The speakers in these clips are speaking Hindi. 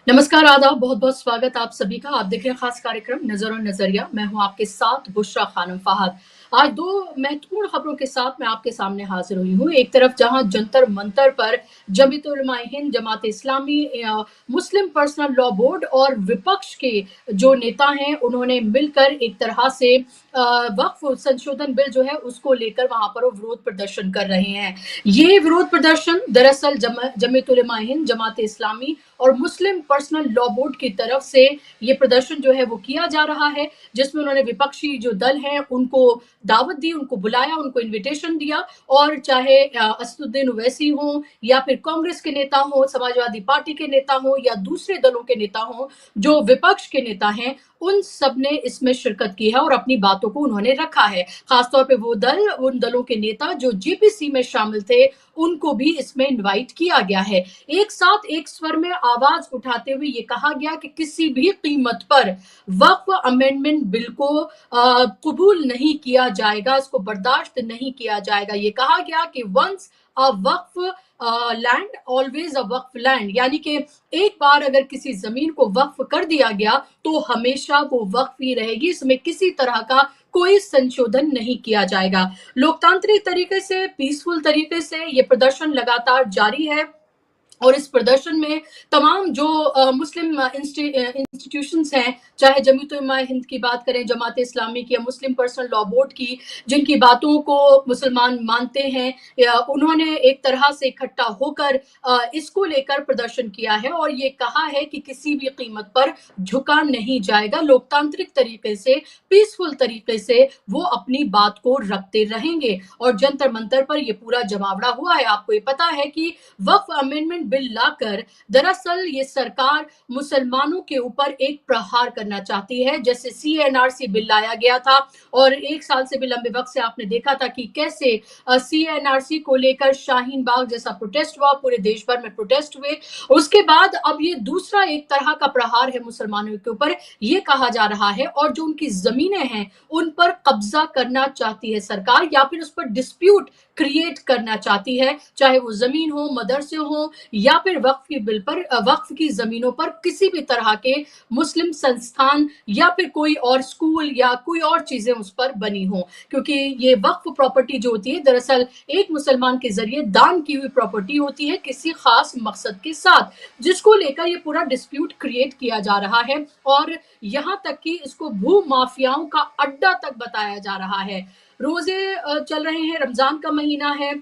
नमस्कार, आदाब, बहुत-बहुत स्वागत आप सभी का। आप देख रहे हैं खास कार्यक्रम नज़र और नज़रिया। मैं हूँ आपके साथ बुशरा खानम फ़ाहद। आज 2 महत्वपूर्ण खबरों के साथ मैं आपके सामने हाज़िर हुई हूँ। एक तरफ जहाँ जंतर-मंतर पर जमीयत-उलमा-ए-हिंद, जमात-ए-इस्लामी मुस्लिम पर्सनल लॉ बोर्ड और विपक्ष के जो नेता हैं, उन्होंने मिलकर एक तरह से वक्फ संशोधन बिल जो है उसको लेकर वहाँ पर वो विरोध प्रदर्शन कर रहे हैं। ये विरोध प्रदर्शन दरअसल जमीयत-उलमा-ए-हिंद, जमात-ए-इस्लामी और मुस्लिम पर्सनल लॉ बोर्ड की तरफ से ये प्रदर्शन जो है वो किया जा रहा है, जिसमें उन्होंने विपक्षी जो दल हैं उनको दावत दी, उनको बुलाया, उनको इन्विटेशन दिया और चाहे असदुद्दीन ओवैसी हों या फिर कांग्रेस के नेता हों, समाजवादी पार्टी के नेता हों या दूसरे दलों के नेता हों, जो विपक्ष के नेता हैं, उन सब ने इसमें शिरकत की है और अपनी बातों को उन्होंने रखा है। खासतौर पे वो दल, उन दलों के नेता जो जेपीसी में शामिल थे, उनको भी इसमें इनवाइट किया गया है। एक साथ एक स्वर में आवाज उठाते हुए ये कहा गया कि किसी भी कीमत पर वक्फ अमेंडमेंट बिल को कबूल नहीं किया जाएगा, इसको बर्दाश्त नहीं किया जाएगा। ये कहा गया कि once a waqf land always a waqf land, यानी कि एक बार अगर किसी जमीन को वक्फ कर दिया गया तो हमेशा वो वक्फ ही रहेगी, इसमें किसी तरह का कोई संशोधन नहीं किया जाएगा। लोकतांत्रिक तरीके से, पीसफुल तरीके से ये प्रदर्शन लगातार जारी है और इस प्रदर्शन में तमाम जो मुस्लिम इंस्टीट्यूशंस हैं, चाहे जमीयत-उलमा-ए-हिंद की बात करें, जमात-ए-इस्लामी की या मुस्लिम पर्सनल लॉ बोर्ड की, जिनकी बातों को मुसलमान मानते हैं, या उन्होंने एक तरह से इकट्ठा होकर इसको लेकर प्रदर्शन किया है और ये कहा है कि किसी भी कीमत पर झुका नहीं जाएगा। लोकतांत्रिक तरीके से, पीसफुल तरीके से वो अपनी बात को रखते रहेंगे और जंतर-मंतर पर ये पूरा जमावड़ा हुआ है। आपको ये पता है कि वक्फ अमेंडमेंट बिल लाकर दरअसल ये सरकार मुसलमानों के ऊपर एक प्रहार करना चाहती है। जैसे सीएनआरसी बिल लाया गया था और 1 साल से भी लंबे वक्त से आपने देखा था कि कैसे सीएनआरसी को लेकर शाहीन बाग जैसा प्रोटेस्ट हुआ, पूरे देश भर में प्रोटेस्ट हुए। उसके बाद अब ये दूसरा एक तरह का प्रहार है मुसलमानों के ऊपर, ये कहा जा रहा है और जो उनकी जमीनें हैं, उन पर कब्जा करना चाहती है सरकार या फिर उस पर डिस्प्यूट क्रिएट करना चाहती है, चाहे वो जमीन हो, मदरसे हो या फिर वक्फ की बिल पर वक्फ की जमीनों पर किसी भी तरह के मुस्लिम संस्थान या फिर कोई और स्कूल या कोई और चीजें उस पर बनी हो, क्योंकि ये वक्फ प्रॉपर्टी जो होती है दरअसल एक मुसलमान के जरिए दान की हुई प्रॉपर्टी होती है किसी खास मकसद के साथ, जिसको लेकर ये पूरा डिस्प्यूट क्रिएट किया जा रहा है और यहां तक कि इसको भू माफियाओं का अड्डा तक बताया जा रहा है। रोजे चल रहे हैं, रमजान का महीना है,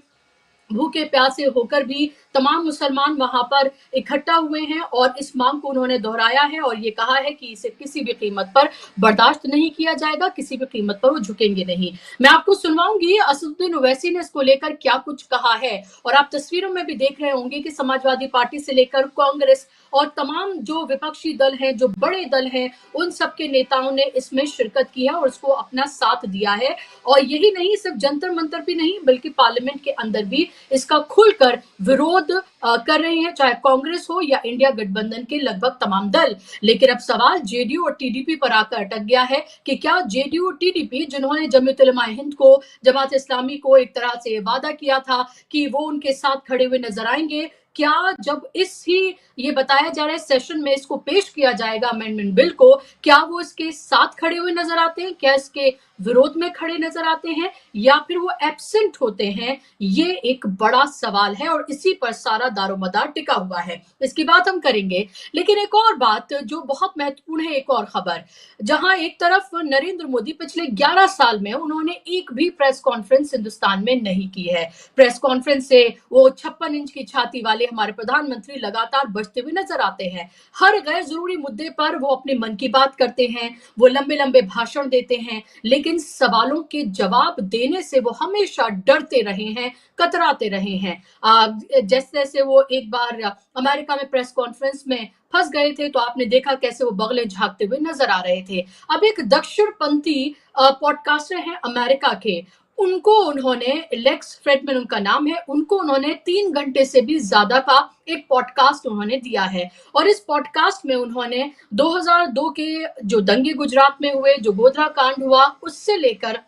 भूखे प्यासे होकर भी तमाम मुसलमान वहां पर इकट्ठा हुए हैं और इस मांग को उन्होंने दोहराया है और ये कहा है कि इसे किसी भी कीमत पर बर्दाश्त नहीं किया जाएगा, किसी भी कीमत पर वो झुकेंगे नहीं। मैं आपको सुनवाऊंगी असदुद्दीन ओवैसी ने इसको लेकर क्या कुछ कहा है और आप तस्वीरों में भी देख रहे होंगे कि समाजवादी पार्टी से लेकर कांग्रेस और तमाम जो विपक्षी दल हैं, जो बड़े दल हैं, उन सबके नेताओं ने इसमें शिरकत की है और उसको अपना साथ दिया है और यही नहीं, सिर्फ जंतर मंतर भी नहीं बल्कि पार्लियामेंट के अंदर भी इसका खुलकर विरोध कर रहे हैं, चाहे कांग्रेस हो या इंडिया गठबंधन के लगभग तमाम दल। लेकिन अब सवाल जेडीयू और टीडीपी पर आकर अटक गया है कि क्या जेडीयू और टीडीपी, जिन्होंने जमीयत-उलमा-ए-हिंद को, जमात इस्लामी को एक तरह से वादा किया था कि वो उनके साथ खड़े हुए नजर आएंगे, क्या जब इस ही ये बताया जा रहा है सेशन में इसको पेश किया जाएगा अमेंडमेंट बिल को, क्या वो इसके साथ खड़े हुए नजर आते हैं, क्या इसके विरोध में खड़े नजर आते हैं या फिर वो एब्सेंट होते हैं? ये एक बड़ा सवाल है और इसी पर सारा दारोमदार टिका हुआ है। इसकी बात हम करेंगे, लेकिन एक और बात जो बहुत महत्वपूर्ण है, एक और खबर, जहां एक तरफ नरेंद्र मोदी पिछले 11 साल में उन्होंने एक भी प्रेस कॉन्फ्रेंस हिंदुस्तान में नहीं की है। प्रेस कॉन्फ्रेंस से वो 56 इंच की छाती वाले हमारे प्रधानमंत्री लगातार बचते हुए नजर आते हैं। हर गैर जरूरी मुद्दे पर वो अपने मन की बात करते हैं, वो लंबे लंबे भाषण देते हैं, लेकिन सवालों के जवाब देने से वो हमेशा डरते रहे हैं, कतराते रहे हैं। जैसे जैसे वो एक बार अमेरिका में प्रेस कॉन्फ्रेंस में फंस गए थे तो आपने देखा कैसे वो बगले झांकते हुए नजर आ रहे थे। अब एक दक्षिणपंथी पॉडकास्टर हैं अमेरिका के, उनको उन्होंने, लेक्स फ्रेडमैन उनका नाम है, उनको उन्होंने 3 घंटे से भी ज्यादा का एक पॉडकास्ट उन्होंने दिया है और इस पॉडकास्ट में उन्होंने 2002 के जो दंगे गुजरात में हुए, जो गोधरा कांड हुआ, उससे लेकर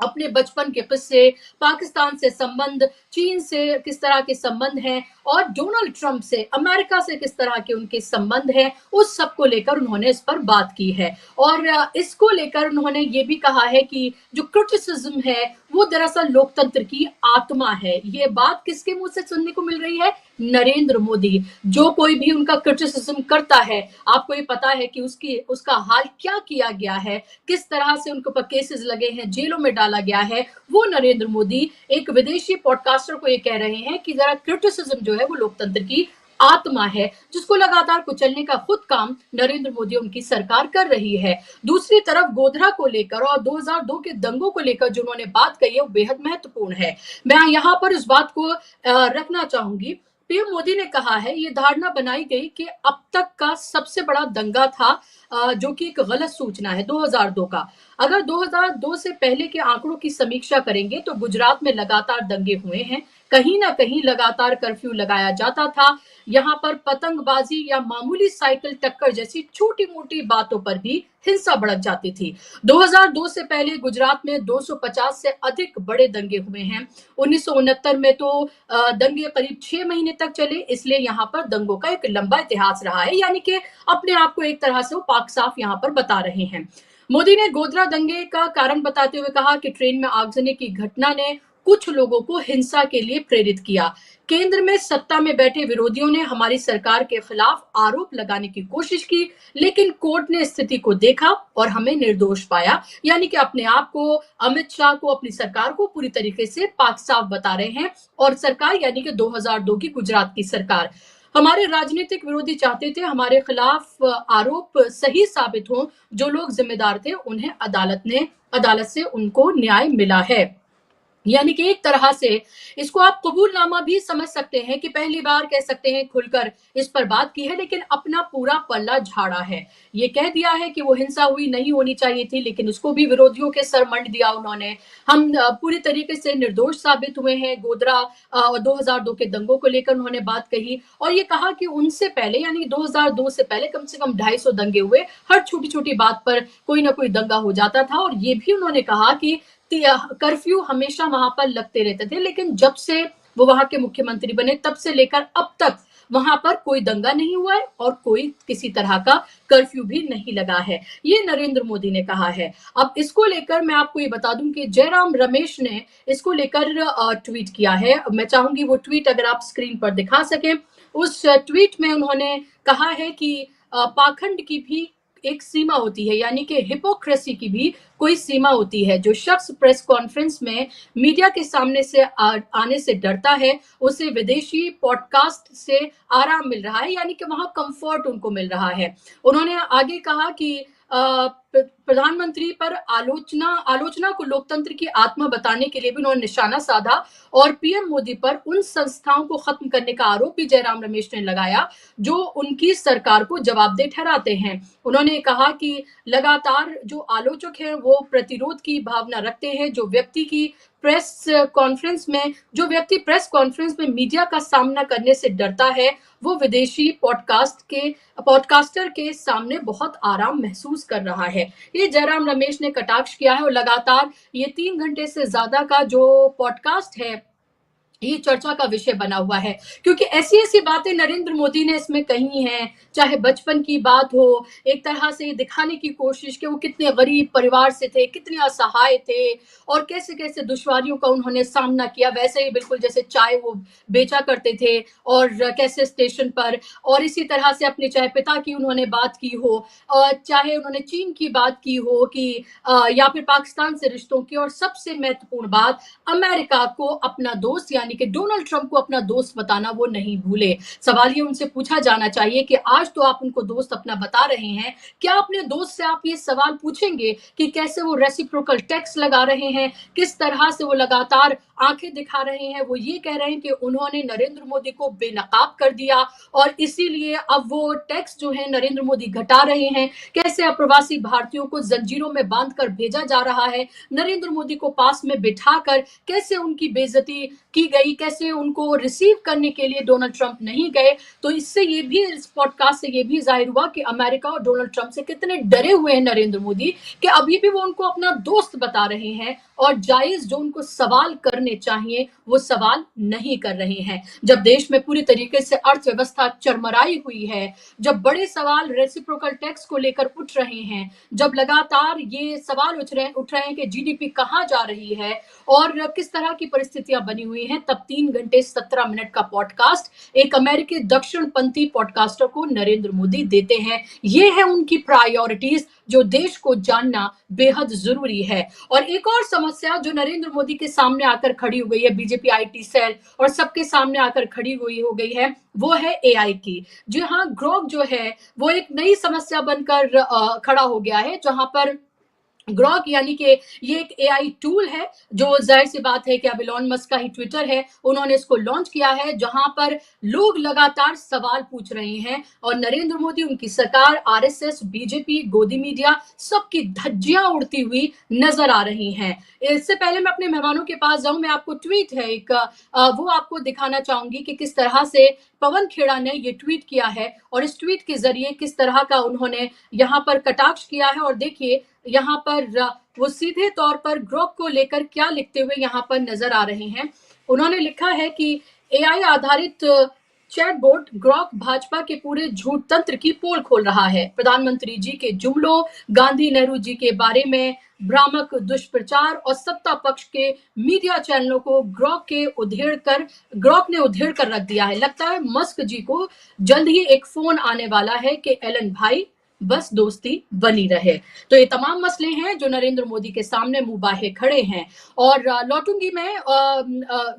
अपने बचपन के किस्से, पाकिस्तान से संबंध, चीन से किस तरह के संबंध हैं और डोनाल्ड ट्रंप से, अमेरिका से किस तरह के उनके संबंध हैं, उस सब को लेकर उन्होंने इस पर बात की है। और इसको लेकर उन्होंने ये भी कहा है कि जो क्रिटिसिज्म है, वो दरअसल लोकतंत्र की आत्मा है। ये बात किसके मुंह से सुनने को मिल रही है? नरेंद्र मोदी। जो कोई भी उनका क्रिटिसिज्म करता है, आपको ये पता है कि उसका हाल क्या किया गया है, किस तरह से उनके ऊपर केसेस लगे हैं, जेलों में डाला गया है। वो नरेंद्र मोदी एक विदेशी पॉडकास्टर को ये कह रहे हैं कि जरा क्रिटिसिज्म जो है वो लोकतंत्र की आत्मा है, जिसको लगातार कुचलने का खुद काम नरेंद्र मोदी उनकी सरकार कर रही है। दूसरी तरफ गोधरा को लेकर और 2002 के दंगों को लेकर जो उन्होंने बात कही है वो बेहद महत्वपूर्ण है। मैं यहाँ पर इस बात को रखना चाहूंगी। पीएम मोदी ने कहा है, ये धारणा बनाई गई कि अब तक का सबसे बड़ा दंगा था, जो कि एक गलत सूचना है 2002 का। अगर 2002 से पहले के आंकड़ों की समीक्षा करेंगे तो गुजरात में लगातार दंगे हुए हैं, कहीं ना कहीं लगातार कर्फ्यू लगाया जाता था। यहाँ पर पतंगबाजी या मामूली साइकिल टक्कर जैसी छोटी मोटी बातों पर भी हिंसा भड़क जाती थी। 2002 से पहले गुजरात में 250 से अधिक बड़े दंगे हुए हैं। 1969 में तो दंगे करीब 6 महीने तक चले, इसलिए यहाँ पर दंगों का एक लंबा इतिहास रहा है। यानी कि अपने आप को एक तरह से वो पाक साफ यहाँ पर बता रहे हैं। मोदी ने गोधरा दंगे का कारण बताते हुए कहा कि ट्रेन में आगजनी की घटना ने कुछ लोगों को हिंसा के लिए प्रेरित किया। केंद्र में सत्ता में बैठे विरोधियों ने हमारी सरकार के खिलाफ आरोप लगाने की कोशिश की, लेकिन कोर्ट ने स्थिति को देखा और हमें निर्दोष पाया। यानी कि अपने आप को, अमित शाह को, अपनी सरकार को पूरी तरीके से पाक साफ बता रहे हैं। और सरकार यानी कि 2002 की गुजरात की सरकार। हमारे राजनीतिक विरोधी चाहते थे हमारे खिलाफ आरोप सही साबित हो, जो लोग जिम्मेदार थे उन्हें अदालत से उनको न्याय मिला है। यानी कि एक तरह से इसको आप कबूलनामा भी समझ सकते हैं कि पहली बार कह सकते हैं खुलकर इस पर बात की है, लेकिन अपना पूरा पल्ला झाड़ा है। ये कह दिया है कि वो हिंसा हुई नहीं होनी चाहिए थी, लेकिन उसको भी विरोधियों के सर मंड दिया उन्होंने। हम पूरी तरीके से निर्दोष साबित हुए हैं। गोधरा और 2002 के दंगों को लेकर उन्होंने बात कही और ये कहा कि उनसे पहले यानी 2002 से पहले कम से कम 250 दंगे हुए, हर छोटी छोटी बात पर कोई ना कोई दंगा हो जाता था। और ये भी उन्होंने कहा कि कर्फ्यू हमेशा वहां पर लगते रहते थे, लेकिन जब से वो वहां के मुख्यमंत्री बने तब से लेकर अब तक वहां पर कोई दंगा नहीं हुआ है और कोई किसी तरह का कर्फ्यू भी नहीं लगा है। ये नरेंद्र मोदी ने कहा है। अब इसको लेकर मैं आपको ये बता दूं कि जयराम रमेश ने इसको लेकर ट्वीट किया है। मैं चाहूंगी वो ट्वीट अगर आप स्क्रीन पर दिखा सकें। उस ट्वीट में उन्होंने कहा है कि पाखंड की भी एक सीमा होती है, यानी कि हिपोक्रेसी की भी कोई सीमा होती है। जो शख्स प्रेस कॉन्फ्रेंस में मीडिया के सामने से आने से डरता है, उसे विदेशी पॉडकास्ट से आराम मिल रहा है, यानी कि वहां कंफर्ट उनको मिल रहा है। उन्होंने आगे कहा कि प्रधानमंत्री पर आलोचना को लोकतंत्र की आत्मा बताने के लिए भी उन्होंने निशाना साधा और पीएम मोदी पर उन संस्थाओं को खत्म करने का आरोप भी जयराम रमेश ने लगाया जो उनकी सरकार को जवाबदेह ठहराते हैं। उन्होंने कहा कि लगातार जो आलोचक हैं वो प्रतिरोध की भावना रखते हैं। जो व्यक्ति प्रेस कॉन्फ्रेंस में मीडिया का सामना करने से डरता है, वो विदेशी पॉडकास्टर के सामने बहुत आराम महसूस कर रहा है। ये जयराम रमेश ने कटाक्ष किया है और लगातार ये 3 घंटे से ज्यादा का जो पॉडकास्ट है ये चर्चा का विषय बना हुआ है, क्योंकि ऐसी ऐसी बातें नरेंद्र मोदी ने इसमें कही हैं। चाहे बचपन की बात हो, एक तरह से दिखाने की कोशिश कि वो कितने गरीब परिवार से थे, कितने असहाय थे और कैसे कैसे दुश्वारियों का उन्होंने सामना किया। वैसे ही बिल्कुल जैसे चाय वो बेचा करते थे और कैसे स्टेशन पर, और इसी तरह से अपने चाहे पिता की उन्होंने बात की हो और चाहे उन्होंने चीन की बात की हो कि या फिर पाकिस्तान से रिश्तों की, और सबसे महत्वपूर्ण बात अमेरिका को अपना दोस्त यानी कि डोनाल्ड ट्रंप को अपना दोस्त बताना वो नहीं भूले। सवाल ये उनसे पूछा जाना चाहिए कि आज तो आप उनको दोस्त अपना बता रहे हैं, क्या अपने दोस्त से आप ये सवाल पूछेंगे कि कैसे वो रेसिप्रोकल टैक्स लगा रहे हैं, किस तरह से वो लगातार आंखें दिखा रहे हैं। वो ये कह रहे हैं कि उन्होंने नरेंद्र मोदी को बेनकाब कर दिया और इसीलिए अब वो टैक्स जो है नरेंद्र मोदी घटा रहे हैं। कैसे अप्रवासी भारतीयों को जंजीरों में बांधकर भेजा जा रहा है, नरेंद्र मोदी को पास में बिठाकर कैसे उनकी बेइज्जती की गई गई, कैसे उनको रिसीव करने के लिए डोनाल्ड ट्रंप नहीं गए। तो इससे ये भी, इस पॉडकास्ट से ये भी जाहिर हुआ कि अमेरिका और डोनाल्ड ट्रंप से कितने डरे हुए हैं नरेंद्र मोदी, कि अभी भी वो उनको अपना दोस्त बता रहे हैं और जायज जो उनको सवाल करने चाहिए वो सवाल नहीं कर रहे हैं। जब देश में पूरी तरीके से अर्थव्यवस्था चरमराई हुई है, जब बड़े सवाल रेसिप्रोकल टैक्स को लेकर उठ रहे हैं, जब लगातार ये सवाल उठ रहे हैं कि जीडीपी कहाँ जा रही है और किस तरह की परिस्थितियां बनी हुई हैं, तब 3 घंटे 17 मिनट का पॉडकास्ट एक अमेरिकी दक्षिणपंथी पॉडकास्टर को नरेंद्र मोदी देते हैं। ये है उनकी प्रायोरिटीज जो देश को जानना बेहद जरूरी है। और एक और समस्या जो नरेंद्र मोदी के सामने आकर खड़ी हो गई है, बीजेपी आईटी सेल और सबके सामने आकर खड़ी हुई हो गई है, वो है एआई की। जी हाँ, ग्रोक जो है वो एक नई समस्या बनकर खड़ा हो गया है, जहां पर ग्रॉक यानी कि ये एक एआई टूल है जो जाहिर सी बात है कि अब इलॉन मस्क का ही ट्विटर है, उन्होंने इसको लॉन्च किया है, जहां पर लोग लगातार सवाल पूछ रहे हैं और नरेंद्र मोदी, उनकी सरकार, आरएसएस, बीजेपी, गोदी मीडिया, सबकी धज्जियां उड़ती हुई नजर आ रही हैं। इससे पहले मैं अपने मेहमानों के पास जाऊं, मैं आपको ट्वीट है एक वो आपको दिखाना चाहूंगी कि किस तरह से पवन खेड़ा ने ये ट्वीट किया है और इस ट्वीट के जरिए किस तरह का उन्होंने यहाँ पर कटाक्ष किया है। और देखिए यहाँ पर वो सीधे तौर पर ग्रोक को लेकर क्या लिखते हुए यहाँ पर नजर आ रहे हैं। उन्होंने लिखा है कि एआई आधारित चैटबॉट ग्रोक भाजपा के पूरे झूठ तंत्र की पोल खोल रहा है। प्रधानमंत्री जी के जुमलों, गांधी नेहरू जी के बारे में भ्रामक दुष्प्रचार और सत्ता पक्ष के मीडिया चैनलों को ग्रोक ने उधेड़ कर रख दिया है। लगता है मस्क जी को जल्द ही एक फोन आने वाला है कि एलन भाई बस दोस्ती बनी रहे। तो ये तमाम मसले हैं जो नरेंद्र मोदी के सामने मुंह बाहे खड़े हैं। और लौटूंगी मैं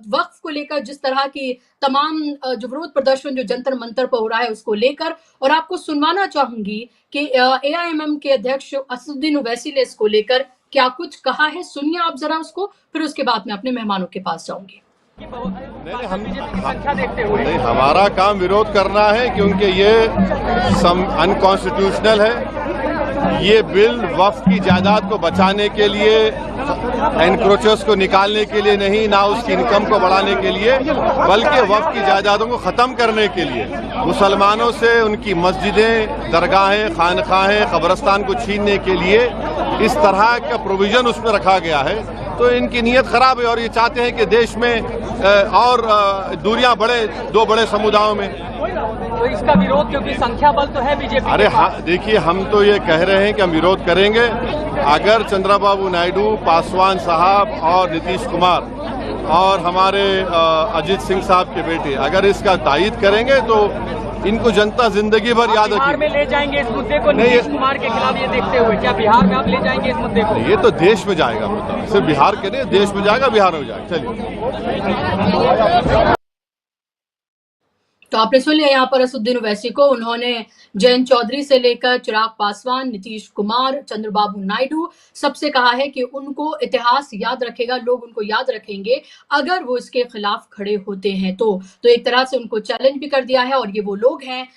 वक्फ को लेकर, जिस तरह की तमाम जो विरोध प्रदर्शन जो जंतर मंतर पर हो रहा है उसको लेकर, और आपको सुनवाना चाहूंगी कि एआईएमएम के अध्यक्ष असदुद्दीन ओवैसी ने इसको लेकर क्या कुछ कहा है। सुनिए आप जरा उसको, फिर उसके बाद मैं अपने मेहमानों के पास जाऊंगी। नहीं, हमारा काम विरोध करना है क्योंकि ये अनकॉन्स्टिट्यूशनल है। ये बिल वक्फ की जायदाद को बचाने के लिए, एनक्रोचर्स को निकालने के लिए नहीं, ना उसकी इनकम को बढ़ाने के लिए, बल्कि वक्फ की जायदादों को खत्म करने के लिए, मुसलमानों से उनकी मस्जिदें, दरगाहें, खानखाहें, कब्रस्तान को छीनने के लिए इस तरह का प्रोविजन उसमें रखा गया है। तो इनकी नीयत खराब है और ये चाहते हैं कि देश में और दूरियां बढ़े दो बड़े समुदायों में। तो इसका विरोध, क्योंकि संख्या बल तो है बीजेपी। अरे हाँ, देखिए, हम तो ये कह रहे हैं कि हम विरोध करेंगे अगर चंद्रबाबू नायडू, पासवान साहब और नीतीश कुमार और हमारे अजीत सिंह साहब के बेटे अगर इसका तायीद करेंगे तो इनको जनता जिंदगी भर याद रखेगी। बिहार में ले जाएंगे इस मुद्दे को नीतीश कुमार के खिलाफ, ये देखते हुए क्या बिहार में आप ले जाएंगे इस मुद्दे को? ये तो देश में जाएगा मुद्दा, सिर्फ बिहार के नहीं, देश में जाएगा, बिहार में जाएगा। चलिए, तो आपने सुन लिया यहाँ पर असदुद्दीन ओवैसी को। उन्होंने जयंत चौधरी से लेकर चिराग पासवान, नीतीश कुमार, चंद्रबाबू नायडू, सबसे कहा है कि उनको इतिहास याद रखेगा, लोग उनको याद रखेंगे अगर वो इसके खिलाफ खड़े होते हैं। तो एक तरह से उनको चैलेंज भी कर दिया है। और ये वो लोग हैं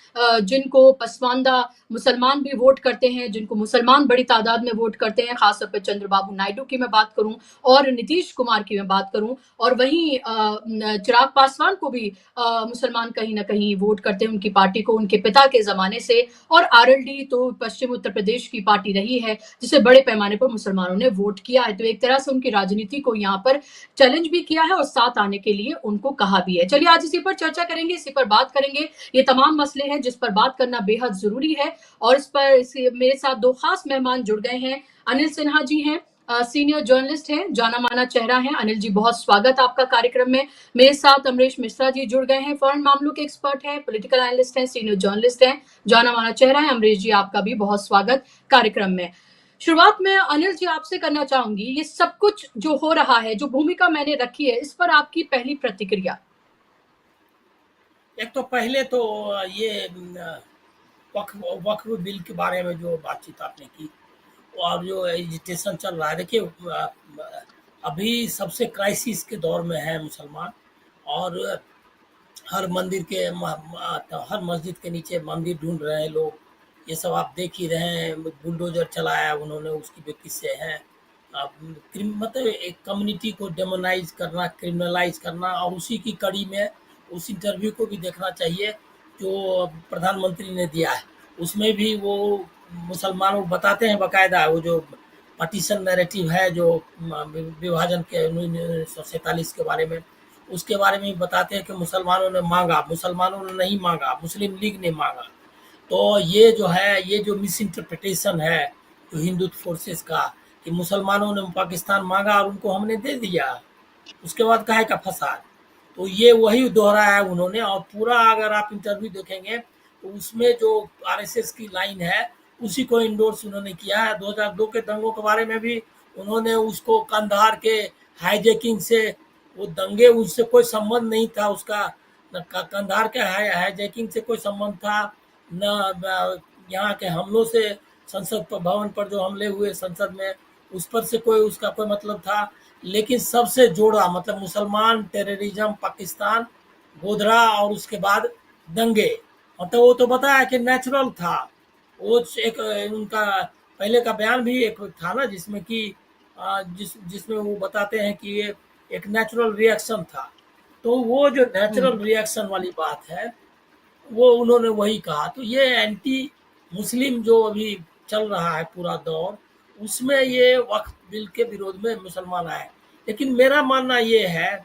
जिनको पसमानदा मुसलमान भी वोट करते हैं, जिनको मुसलमान बड़ी तादाद में वोट करते हैं, खासतौर पर चंद्रबाबू नायडू की मैं बात करूं और नीतीश कुमार की मैं बात करूं, और वहीं चिराग पासवान को भी मुसलमान कहीं ना कहीं वोट करते हैं, उनकी पार्टी को, उनके पिता के जमाने से। और आरएलडी तो पश्चिम उत्तर प्रदेश की पार्टी रही है जिसे बड़े पैमाने पर मुसलमानों ने वोट किया है। तो एक तरह से उनकी राजनीति को यहाँ पर चैलेंज भी किया है और साथ आने के लिए उनको कहा भी है। चलिए आज इसी पर चर्चा करेंगे, इसी पर बात करेंगे। ये तमाम मसले हैं जिस पर बात करना बेहद जरूरी है और इस पर मेरे साथ दो खास मेहमान जुड़ गए हैं। अनिल सिन्हा जी हैं, सीनियर जर्नलिस्ट हैं, जाना माना चेहरा है। अनिल जी, बहुत स्वागत आपका कार्यक्रम में। मेरे साथ अमरीश मिश्रा जी जुड़ गए हैं, फॉरेन मामलों के एक्सपर्ट हैं, पॉलिटिकल एनालिस्ट हैं, सीनियर जर्नलिस्ट हैं, जाना माना चेहरा है। अमरीश जी, आपका भी बहुत स्वागत कार्यक्रम में। शुरुआत में अनिल जी आपसे करना चाहूंगी, ये सब कुछ जो हो रहा है, जो भूमिका मैंने रखी है, इस पर आपकी पहली प्रतिक्रिया? एक तो पहले तो ये वक्फ बिल के बारे में जो बातचीत आपने की और जो एजिटेशन चल रहा है, देखिए अभी सबसे क्राइसिस के दौर में है मुसलमान, और हर मस्जिद के नीचे मंदिर ढूंढ रहे हैं लोग। ये सब आप देख ही रहे हैं, बुलडोजर चलाया उन्होंने, उसकी भी किस्से हैं। मतलब एक कम्युनिटी को डेमोनाइज करना, क्रिमिनलाइज करना, और उसी की कड़ी में उस इंटरव्यू को भी देखना चाहिए जो प्रधानमंत्री ने दिया है। उसमें भी वो मुसलमानों को बताते हैं बाकायदा, वो जो पार्टीशन नैरेटिव है जो विभाजन के 1947 के बारे में, उसके बारे में भी बताते हैं कि मुसलमानों ने मांगा, मुसलमानों ने नहीं मांगा, मुस्लिम लीग ने मांगा। तो ये जो है, ये जो मिस इंटरप्रिटेशन है जो हिंदुत्व फोर्सेस का, कि मुसलमानों ने पाकिस्तान मांगा और उनको हमने दे दिया, उसके बाद काहे का फसाद। तो ये वही दोहराया है उन्होंने। और पूरा अगर आप इंटरव्यू देखेंगे तो उसमें जो आरएसएस की लाइन है उसी को इंडोर्स उन्होंने किया है। 2002 के दंगों के बारे में भी उन्होंने उसको, कंधार के हाईजैकिंग से, वो दंगे उससे कोई संबंध नहीं था उसका, न कंधार के हाईजैकिंग से कोई संबंध था, न यहाँ के हमलों से, संसद भवन पर जो हमले हुए संसद में, उस पर से कोई उसका कोई मतलब था। लेकिन सबसे जोड़ा मतलब मुसलमान, टेररिज्म, पाकिस्तान, गोधरा और उसके बाद दंगे। मतलब वो तो बताया कि नेचुरल था। वो एक उनका पहले का बयान भी एक था ना, जिसमें कि जिसमें वो बताते हैं कि ये एक नेचुरल रिएक्शन था। तो वो जो नेचुरल रिएक्शन वाली बात है वो उन्होंने वही कहा। तो ये एंटी मुस्लिम जो अभी चल रहा है पूरा दौर, उसमें ये वक्फ बिल के विरोध में मुसलमान आए। लेकिन मेरा मानना ये है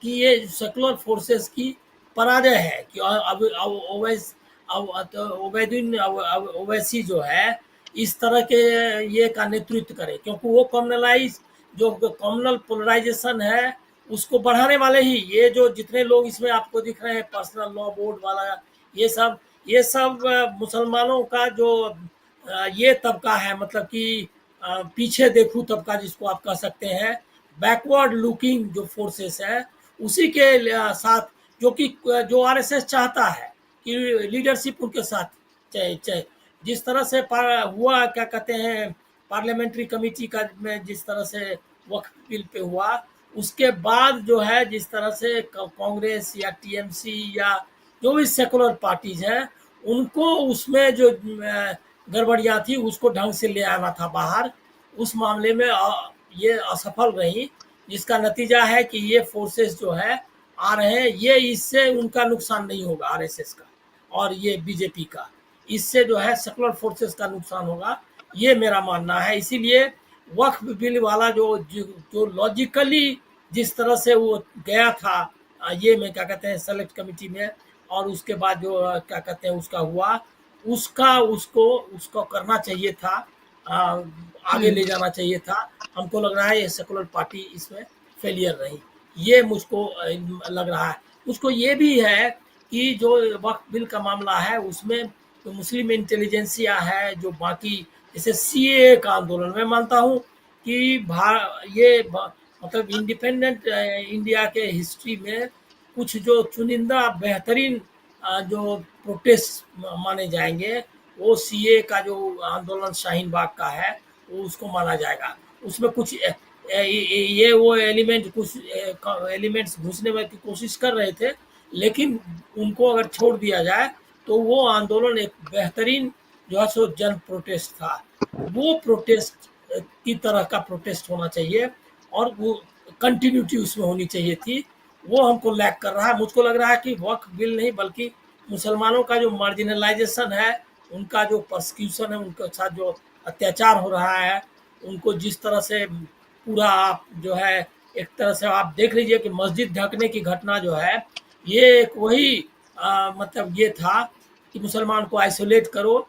कि ये सेकुलर फोर्सेस की पराजय है कि अब ओवैदुद्दीन ओवैसी जो है इस तरह के ये का नेतृत्व करे, क्योंकि वो कम्युनल पोलराइजेशन है उसको बढ़ाने वाले ही, ये जो जितने लोग इसमें आपको दिख रहे हैं, पर्सनल लॉ बोर्ड वाला, ये सब मुसलमानों का जो ये तबका है, मतलब कि पीछे देखू तबका जिसको आप कह सकते हैं, बैकवर्ड लुकिंग जो फोर्सेस है, उसी के साथ, जो आरएसएस चाहता है कि लीडरशिप उनके साथ चाहिए। जिस तरह से हुआ, क्या कहते हैं, पार्लियामेंट्री कमेटी का में जिस तरह से वक्फ बिल पे हुआ, उसके बाद जो है जिस तरह से कांग्रेस या टीएमसी या जो भी सेकुलर पार्टीज हैं, उनको उसमें जो गड़बड़ियां थी उसको ढंग से ले आना था बाहर। उस मामले में ये असफल रही, जिसका नतीजा है कि ये फोर्सेस जो है आ रहे हैं, ये इससे उनका नुकसान नहीं होगा आरएसएस का और ये बीजेपी का, इससे जो है सेकुलर फोर्सेस का नुकसान होगा, ये मेरा मानना है। इसीलिए वक्फ बिल वाला जो लॉजिकली जिस तरह से वो गया था ये में क्या कहते हैं सेलेक्ट कमेटी में, और उसके बाद जो क्या कहते हैं उसका हुआ, उसको करना चाहिए था, आगे ले जाना चाहिए था। हमको लग रहा है ये सेकुलर पार्टी इसमें फेलियर रही, ये मुझको लग रहा है। मुझको ये भी है कि जो वक्फ बिल का मामला है उसमें तो मुस्लिम इंटेलिजेंसिया है, जो बाकी जैसे सीए का आंदोलन, मैं मानता हूँ कि मतलब इंडिपेंडेंट इंडिया के हिस्ट्री में कुछ जो चुनिंदा बेहतरीन जो प्रोटेस्ट माने जाएंगे, वो सीए का जो आंदोलन शाहीन बाग का है वो उसको माना जाएगा। उसमें कुछ ये वो कुछ एलिमेंट्स घुसने की कोशिश कर रहे थे, लेकिन उनको अगर छोड़ दिया जाए तो वो आंदोलन एक बेहतरीन जो है सो जन प्रोटेस्ट था। वो प्रोटेस्ट की तरह का प्रोटेस्ट होना चाहिए और वो कंटिन्यूटी उसमें होनी चाहिए थी, वो हमको लैक कर रहा है। मुझको लग रहा है कि वक्फ बिल नहीं बल्कि मुसलमानों का जो मार्जिनलाइजेशन है, उनका जो प्रोसिक्यूशन है, उनके साथ जो अत्याचार हो रहा है, उनको जिस तरह से पूरा आप जो है एक तरह से आप देख लीजिए कि मस्जिद ढकने की घटना जो है, ये एक वही मतलब ये था कि मुसलमान को आइसोलेट करो,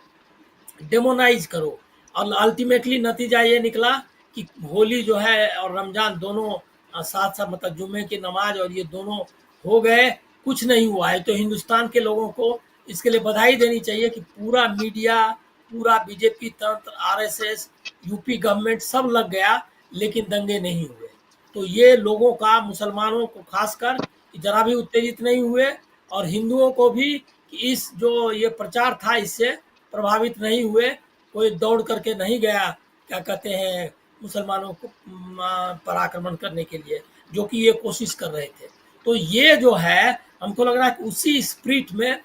डेमोनाइज करो, और अल्टीमेटली नतीजा ये निकला कि होली जो है और रमजान दोनों साथ साथ, मतलब जुम्मे की नमाज और ये दोनों हो गए, कुछ नहीं हुआ है। तो हिंदुस्तान के लोगों को इसके लिए बधाई देनी चाहिए कि पूरा मीडिया, पूरा बीजेपी तंत्र, आरएसएस, यूपी गवर्नमेंट सब लग गया, लेकिन दंगे नहीं हुए। तो ये लोगों का, मुसलमानों को खासकर जरा भी उत्तेजित नहीं हुए, और हिंदुओं को भी कि इस जो ये प्रचार था इससे प्रभावित नहीं हुए, कोई दौड़ करके नहीं गया क्या कहते हैं मुसलमानों को पर आक्रमण करने के लिए, जो कि ये कोशिश कर रहे थे। तो ये जो है हमको लग रहा है कि उसी स्पिरिट में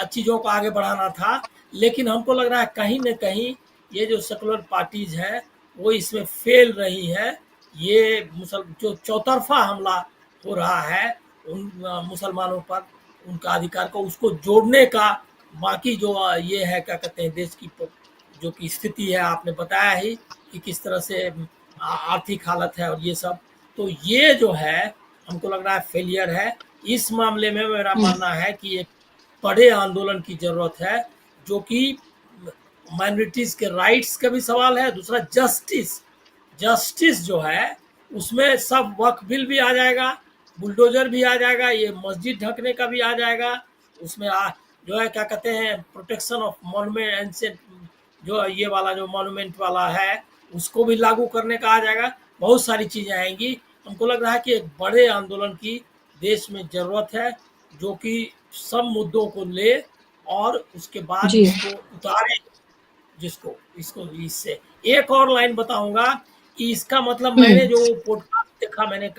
चीज़ों को आगे बढ़ाना था। लेकिन हमको लग रहा है कहीं न कहीं ये जो सेकुलर पार्टीज हैं वो इसमें फेल रही है। ये जो चौतरफा हमला हो रहा है उन मुसलमानों पर, उनका अधिकार को उसको जोड़ने का, बाकी जो ये है क्या कहते हैं देश की जो की स्थिति है, आपने बताया ही कि किस तरह से आर्थिक हालत है और ये सब, तो ये जो है हमको लग रहा है फेलियर है। इस मामले में मेरा मानना है कि एक बड़े आंदोलन की जरूरत है, जो कि माइनॉरिटीज के राइट्स का भी सवाल है, दूसरा जस्टिस जो है उसमें सब वक्फ बिल भी आ जाएगा, बुलडोजर भी आ जाएगा, ये मस्जिद ढकने का भी आ जाएगा, उसमें जो है क्या कहते हैं प्रोटेक्शन ऑफ मॉन्यूमेंट, जो ये वाला जो मॉन्यूमेंट वाला है उसको भी लागू करने का आ जाएगा, बहुत सारी चीजें आएंगी। हमको लग रहा है कि एक बड़े आंदोलन की देश में जरूरत है, जो कि सब मुद्दों को ले और उसके बाद जी इसको उतारे, जिसको इसको इससे एक और लाइन बताऊंगा कि इसका मतलब मैंने जो पॉडकास्ट देखा, मैंने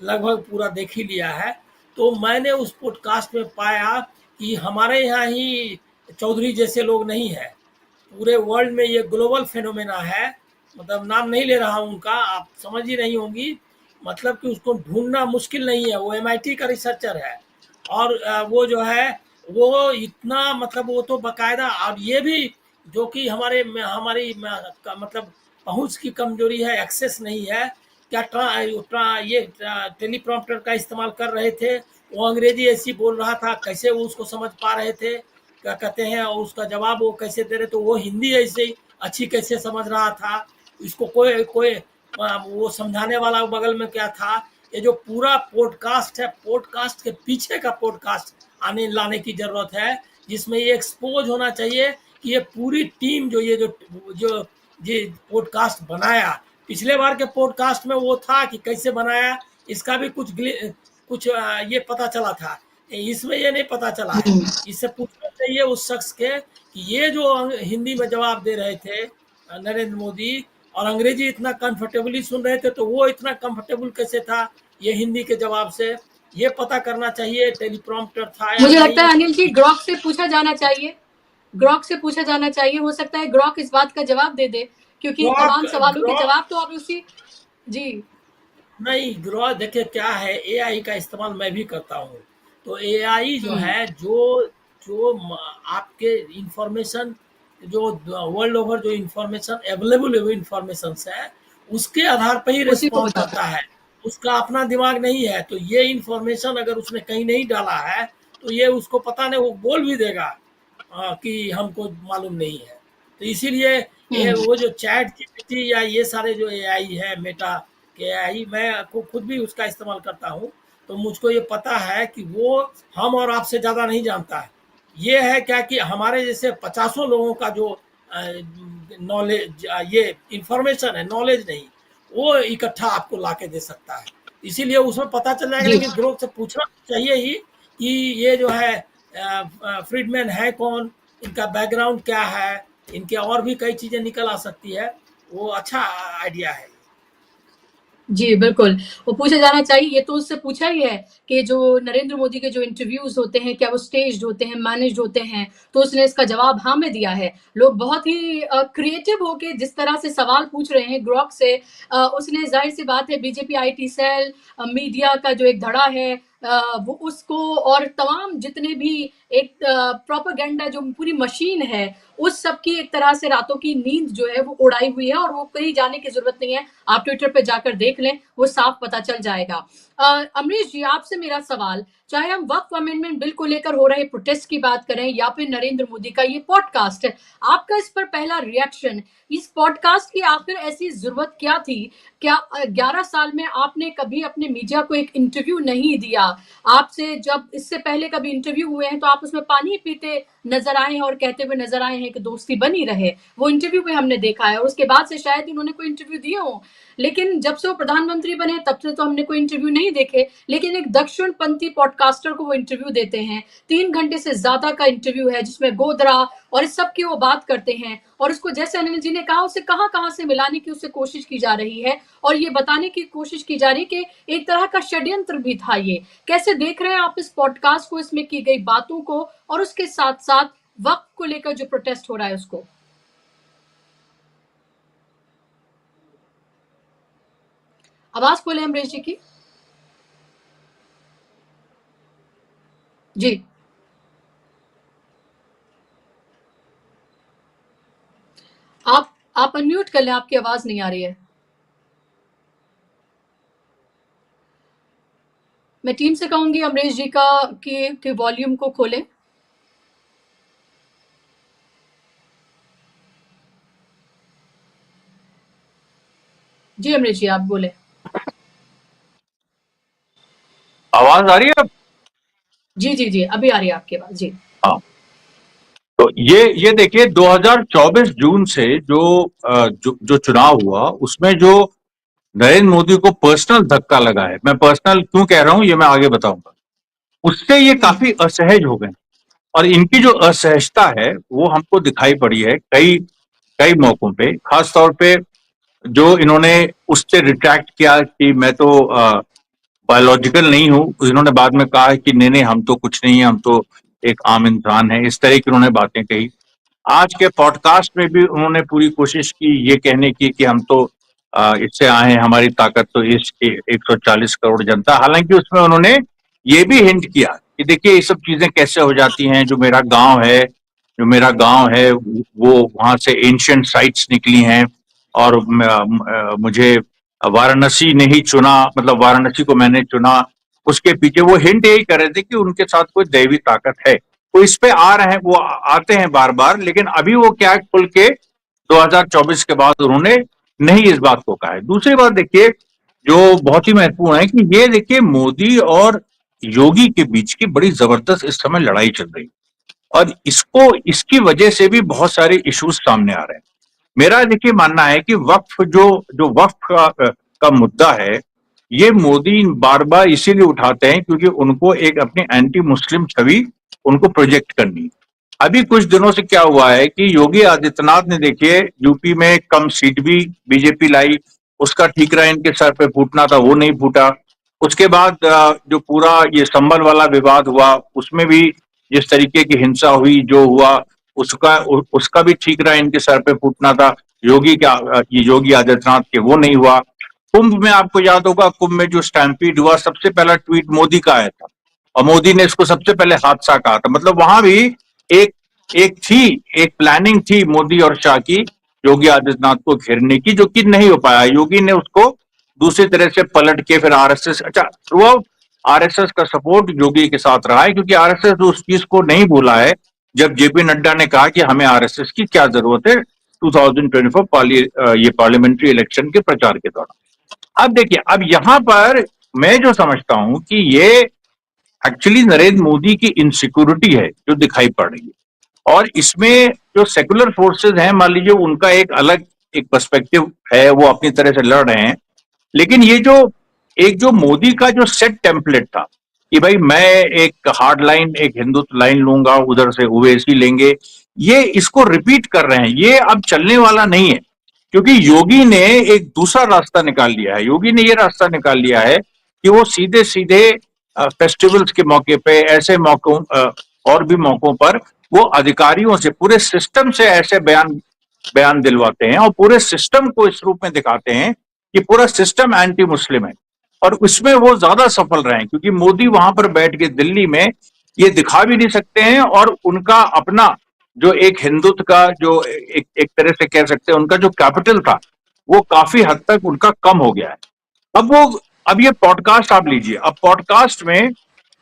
लगभग पूरा देख ही लिया है, तो मैंने उस पॉडकास्ट में पाया कि हमारे यहाँ ही चौधरी जैसे लोग नहीं है, पूरे वर्ल्ड में ये ग्लोबल फेनोमेना है, मतलब नाम नहीं ले रहा हूँ उनका, आप समझ ही नहीं होंगी, मतलब कि उसको ढूंढना मुश्किल नहीं है। वो MIT का रिसर्चर है और वो जो है वो इतना, मतलब वो तो बकायदा, और ये भी जो कि हमारी मतलब पहुंच की कमजोरी है, एक्सेस नहीं है, क्या ये टेलीप्रॉम्प्टर का इस्तेमाल कर रहे थे, वो अंग्रेजी ऐसी बोल रहा था, कैसे वो उसको समझ पा रहे थे, क्या कहते हैं, और उसका जवाब वो कैसे दे रहे, तो वो हिंदी ऐसे अच्छी कैसे समझ रहा था, इसको कोई कोई वो समझाने वाला बगल में क्या था। ये जो पूरा पॉडकास्ट है, पॉडकास्ट के पीछे का पॉडकास्ट लाने की जरूरत है, जिसमें ये एक्सपोज होना चाहिए कि ये पूरी टीम जो ये पॉडकास्ट बनाया, पिछले बार के पॉडकास्ट में वो था कि कैसे बनाया, इसका भी कुछ ये पता चला था, इसमें ये नहीं पता चला है। इससे पूछना चाहिए उस शख्स के कि ये जो हिंदी में जवाब दे रहे थे नरेंद्र मोदी, और अंग्रेजी इतना कंफर्टेबली सुन रहे थे, तो वो इतना कंफर्टेबल कैसे था ये हिंदी के जवाब से, ये पता करना चाहिए। टेलीप्रॉम्प्टर था या मुझे नहीं। लगता है अनिल जी ग्रॉक से पूछा जाना चाहिए, ग्रॉक से पूछा जाना चाहिए, हो सकता है ग्रॉक इस बात का जवाब दे दे, क्योंकि तमाम सवालों के जवाब तो आप उसी जी नहीं, ग्रॉक देखिए क्या है, AI का इस्तेमाल मैं भी करता हूँ, तो AI जो है जो जो आपके इंफॉर्मेशन, जो वर्ल्ड ओवर जो इंफॉर्मेशन अवेलेबल इंफॉर्मेशन है, उसके आधार पर ही उसी को रिस्पॉन्ड बताता करता है, उसका अपना दिमाग नहीं है। तो ये इंफॉर्मेशन अगर उसने कहीं नहीं डाला है तो ये उसको पता नहीं, वो बोल भी देगा कि हमको मालूम नहीं है। तो इसीलिए ये वो जो ChatGPT या ये सारे जो AI है, मेटा के AI, मैं खुद भी उसका इस्तेमाल करता हूँ, तो मुझको ये पता है कि वो हम और आपसे ज़्यादा नहीं जानता है। ये है क्या कि हमारे जैसे 50 लोगों का जो नॉलेज, ये इंफॉर्मेशन है, नॉलेज नहीं, वो इकट्ठा आपको ला के दे सकता है, इसीलिए उसमें पता चल जाएगा। लेकिन ग्रुप से पूछना चाहिए ही कि ये जो है फ्रीडमैन है कौन, इनका बैकग्राउंड क्या है, इनके और भी कई चीजें निकल आ सकती है, वो अच्छा आइडिया है। जी, बिल्कुल, वो पूछा जाना चाहिए, ये तो उससे पूछा ही है कि जो नरेंद्र मोदी के जो इंटरव्यूज़ होते हैं, क्या वो स्टेज्ड होते हैं, मैनेज्ड होते हैं? तो उसने इसका जवाब हाँ में दिया है। लोग बहुत ही क्रिएटिव होके जिस तरह से सवाल पूछ रहे हैं ग्रॉक से, उसने ज़ाहिर-सी बात है बीजेपी IT सेल, मीडिया का जो एक धड़ा है, वो उसको और तमाम जितने भी एक प्रोपेगेंडा जो पूरी मशीन है, उस सब की एक तरह से रातों की नींद जो है वो उड़ाई हुई है, और वो कहीं जाने की ज़रूरत नहीं है। आप ट्विटर पे जाकर देख लें, वो साफ पता चल जाएगा। अमरीश जी, आपसे मेरा सवाल, चाहे हम वक्फ अमेंडमेंट बिल को लेकर हो रहे प्रोटेस्ट की बात करें या फिर नरेंद्र मोदी का ये पॉडकास्ट है, आपका इस पर पहला रिएक्शन, इस पॉडकास्ट की आखिर ऐसी ज़रूरत क्या थी? क्या 11 साल में आपने कभी अपने मीडिया को एक इंटरव्यू नहीं दिया? आपसे जब इससे पहले कभी इंटरव्यू हुए हैं तो आप उसमें पानी पीते नज़र आए हैं और कहते हुए नज़र आए हैं कि दोस्ती बनी रहे। वो इंटरव्यू भी हमने देखा है और उसके बाद से शायद उन्होंने कोई इंटरव्यू दिए हों। लेकिन जब से वो प्रधानमंत्री बने तब से तो हमने कोई इंटरव्यू नहीं देखे, लेकिन एक दक्षिणपंथी पॉडकास्टर को वो इंटरव्यू देते हैं। 3 घंटे से ज़्यादा का इंटरव्यू है जिसमें गोधरा और इस सब की वो बात करते हैं, और उसको जैसे अनिल जी ने कहा उसे कहाँ-कहाँ से मिलाने की उससे कोशिश की जा रही है, और ये बताने की कोशिश की जा रही है कि एक तरह का षड्यंत्र भी था ये। कैसे देख रहे हैं आप इस पॉडकास्ट को, इसमें की गई बातों को, और उसके साथ-साथ वक़्त को लेकर जो प्रोटेस्ट हो रहा है उसको? आवाज खोले अमरीश जी की। जी, आप अनम्यूट कर लें, आपकी आवाज नहीं आ रही है। मैं टीम से कहूंगी अमरीश जी का कि वॉल्यूम को खोलें। जी अमरीश जी, आप बोले। आवाज आ रही है अब? जी जी जी, अभी आ रही है आपकी आवाज। जी हाँ। तो ये देखिए 2024 जून से जो चुनाव हुआ उसमें जो नरेंद्र मोदी को पर्सनल धक्का लगा है, मैं पर्सनल क्यों कह रहा हूं ये मैं आगे बताऊंगा, उससे ये काफी असहज हो गए। और इनकी जो असहजता है वो हमको दिखाई पड़ी है कई कई मौकों पे, खास तौर पे जो इन्होंने उससे रिट्रैक्ट किया कि मैं तो बायोलॉजिकल नहीं हूं। इन्होंने बाद में कहा है कि नहीं नहीं हम तो कुछ नहीं है, हम तो एक आम इंसान है, इस तरह की उन्होंने बातें कही। आज के पॉडकास्ट में भी उन्होंने पूरी कोशिश की ये कहने की कि हम तो इससे आए हैं, हमारी ताकत तो इस 140 करोड़ जनता। हालांकि उसमें उन्होंने ये भी हिंट किया कि देखिए ये सब चीजें कैसे हो जाती हैं, जो मेरा गांव है वो वहां से एंशिएंट साइट्स निकली हैं और मुझे वाराणसी ने ही चुना, मतलब वाराणसी को मैंने चुना। उसके पीछे वो हिंट यही कर रहे थे कि उनके साथ कोई दैवी ताकत है। वो इस पे आ रहे हैं, वो आते हैं बार बार, लेकिन अभी वो क्या खुल के 2024 के बाद उन्होंने नहीं इस बात को कहा है। दूसरी बात देखिए जो बहुत ही महत्वपूर्ण है कि ये देखिए मोदी और योगी के बीच की बड़ी जबरदस्त इस समय लड़ाई चल रही है और इसकी वजह से भी बहुत सारे इश्यूज सामने आ रहे हैं। मेरा देखिए मानना है कि वक्फ जो वक्फ का मुद्दा है, ये मोदी बार बार इसीलिए उठाते हैं क्योंकि उनको एक अपनी एंटी मुस्लिम छवि उनको प्रोजेक्ट करनी है। अभी कुछ दिनों से क्या हुआ है कि योगी आदित्यनाथ ने देखिए यूपी में कम सीट भी बीजेपी लाई, उसका ठीकरा इनके सर पे फूटना था, वो नहीं फूटा। उसके बाद जो पूरा ये संबल वाला विवाद हुआ उसमें भी जिस तरीके की हिंसा हुई, जो हुआ उसका भी ठीकरा इनके सर पे फूटना था, ये योगी आदित्यनाथ के वो नहीं हुआ। कुंभ में आपको याद होगा, कुंभ में जो स्टैम्पीड हुआ सबसे पहला ट्वीट मोदी का आया था और मोदी ने इसको सबसे पहले हादसा कहा था। मतलब वहां भी एक एक प्लानिंग थी मोदी और शाह की योगी आदित्यनाथ को घेरने की, जो कि नहीं हो पाया। योगी ने उसको दूसरी तरह से पलट के फिर आरएसएस, अच्छा थ्रू आउट आरएसएस का सपोर्ट योगी के साथ रहा है क्योंकि आरएसएस उस चीज को नहीं भूला है जब जेपी नड्डा ने कहा कि हमें आरएसएस की क्या जरूरत है 2024 ये पार्लियामेंट्री इलेक्शन के प्रचार के दौरान। अब देखिए, अब यहां पर मैं जो समझता हूं कि ये एक्चुअली नरेंद्र मोदी की इनसिक्योरिटी है जो दिखाई पड़ रही है और इसमें जो सेकुलर फोर्सेस हैं, मान लीजिए उनका एक पर्सपेक्टिव है, वो अपनी तरह से लड़ रहे हैं। लेकिन ये जो मोदी का जो सेट टेम्पलेट था कि भाई मैं एक हार्ड लाइन, एक हिंदुत्व लाइन लूंगा, उधर से ओवैसी लेंगे, ये इसको रिपीट कर रहे हैं। ये अब चलने वाला नहीं है क्योंकि योगी ने एक दूसरा रास्ता निकाल लिया है। योगी ने ये रास्ता निकाल लिया है कि वो सीधे सीधे फेस्टिवल्स के मौके पे, ऐसे मौकों और भी मौकों पर वो अधिकारियों से, पूरे सिस्टम से ऐसे बयान दिलवाते हैं और पूरे सिस्टम को इस रूप में दिखाते हैं कि पूरा सिस्टम एंटी मुस्लिम है। और उसमें वो ज्यादा सफल रहे हैं क्योंकि मोदी वहां पर बैठ के दिल्ली में ये दिखा भी नहीं सकते हैं और उनका अपना जो एक हिंदुत्व का जो एक तरह से कह सकते हैं उनका जो कैपिटल था वो काफी हद तक उनका कम हो गया है। अब ये पॉडकास्ट आप लीजिए, अब पॉडकास्ट में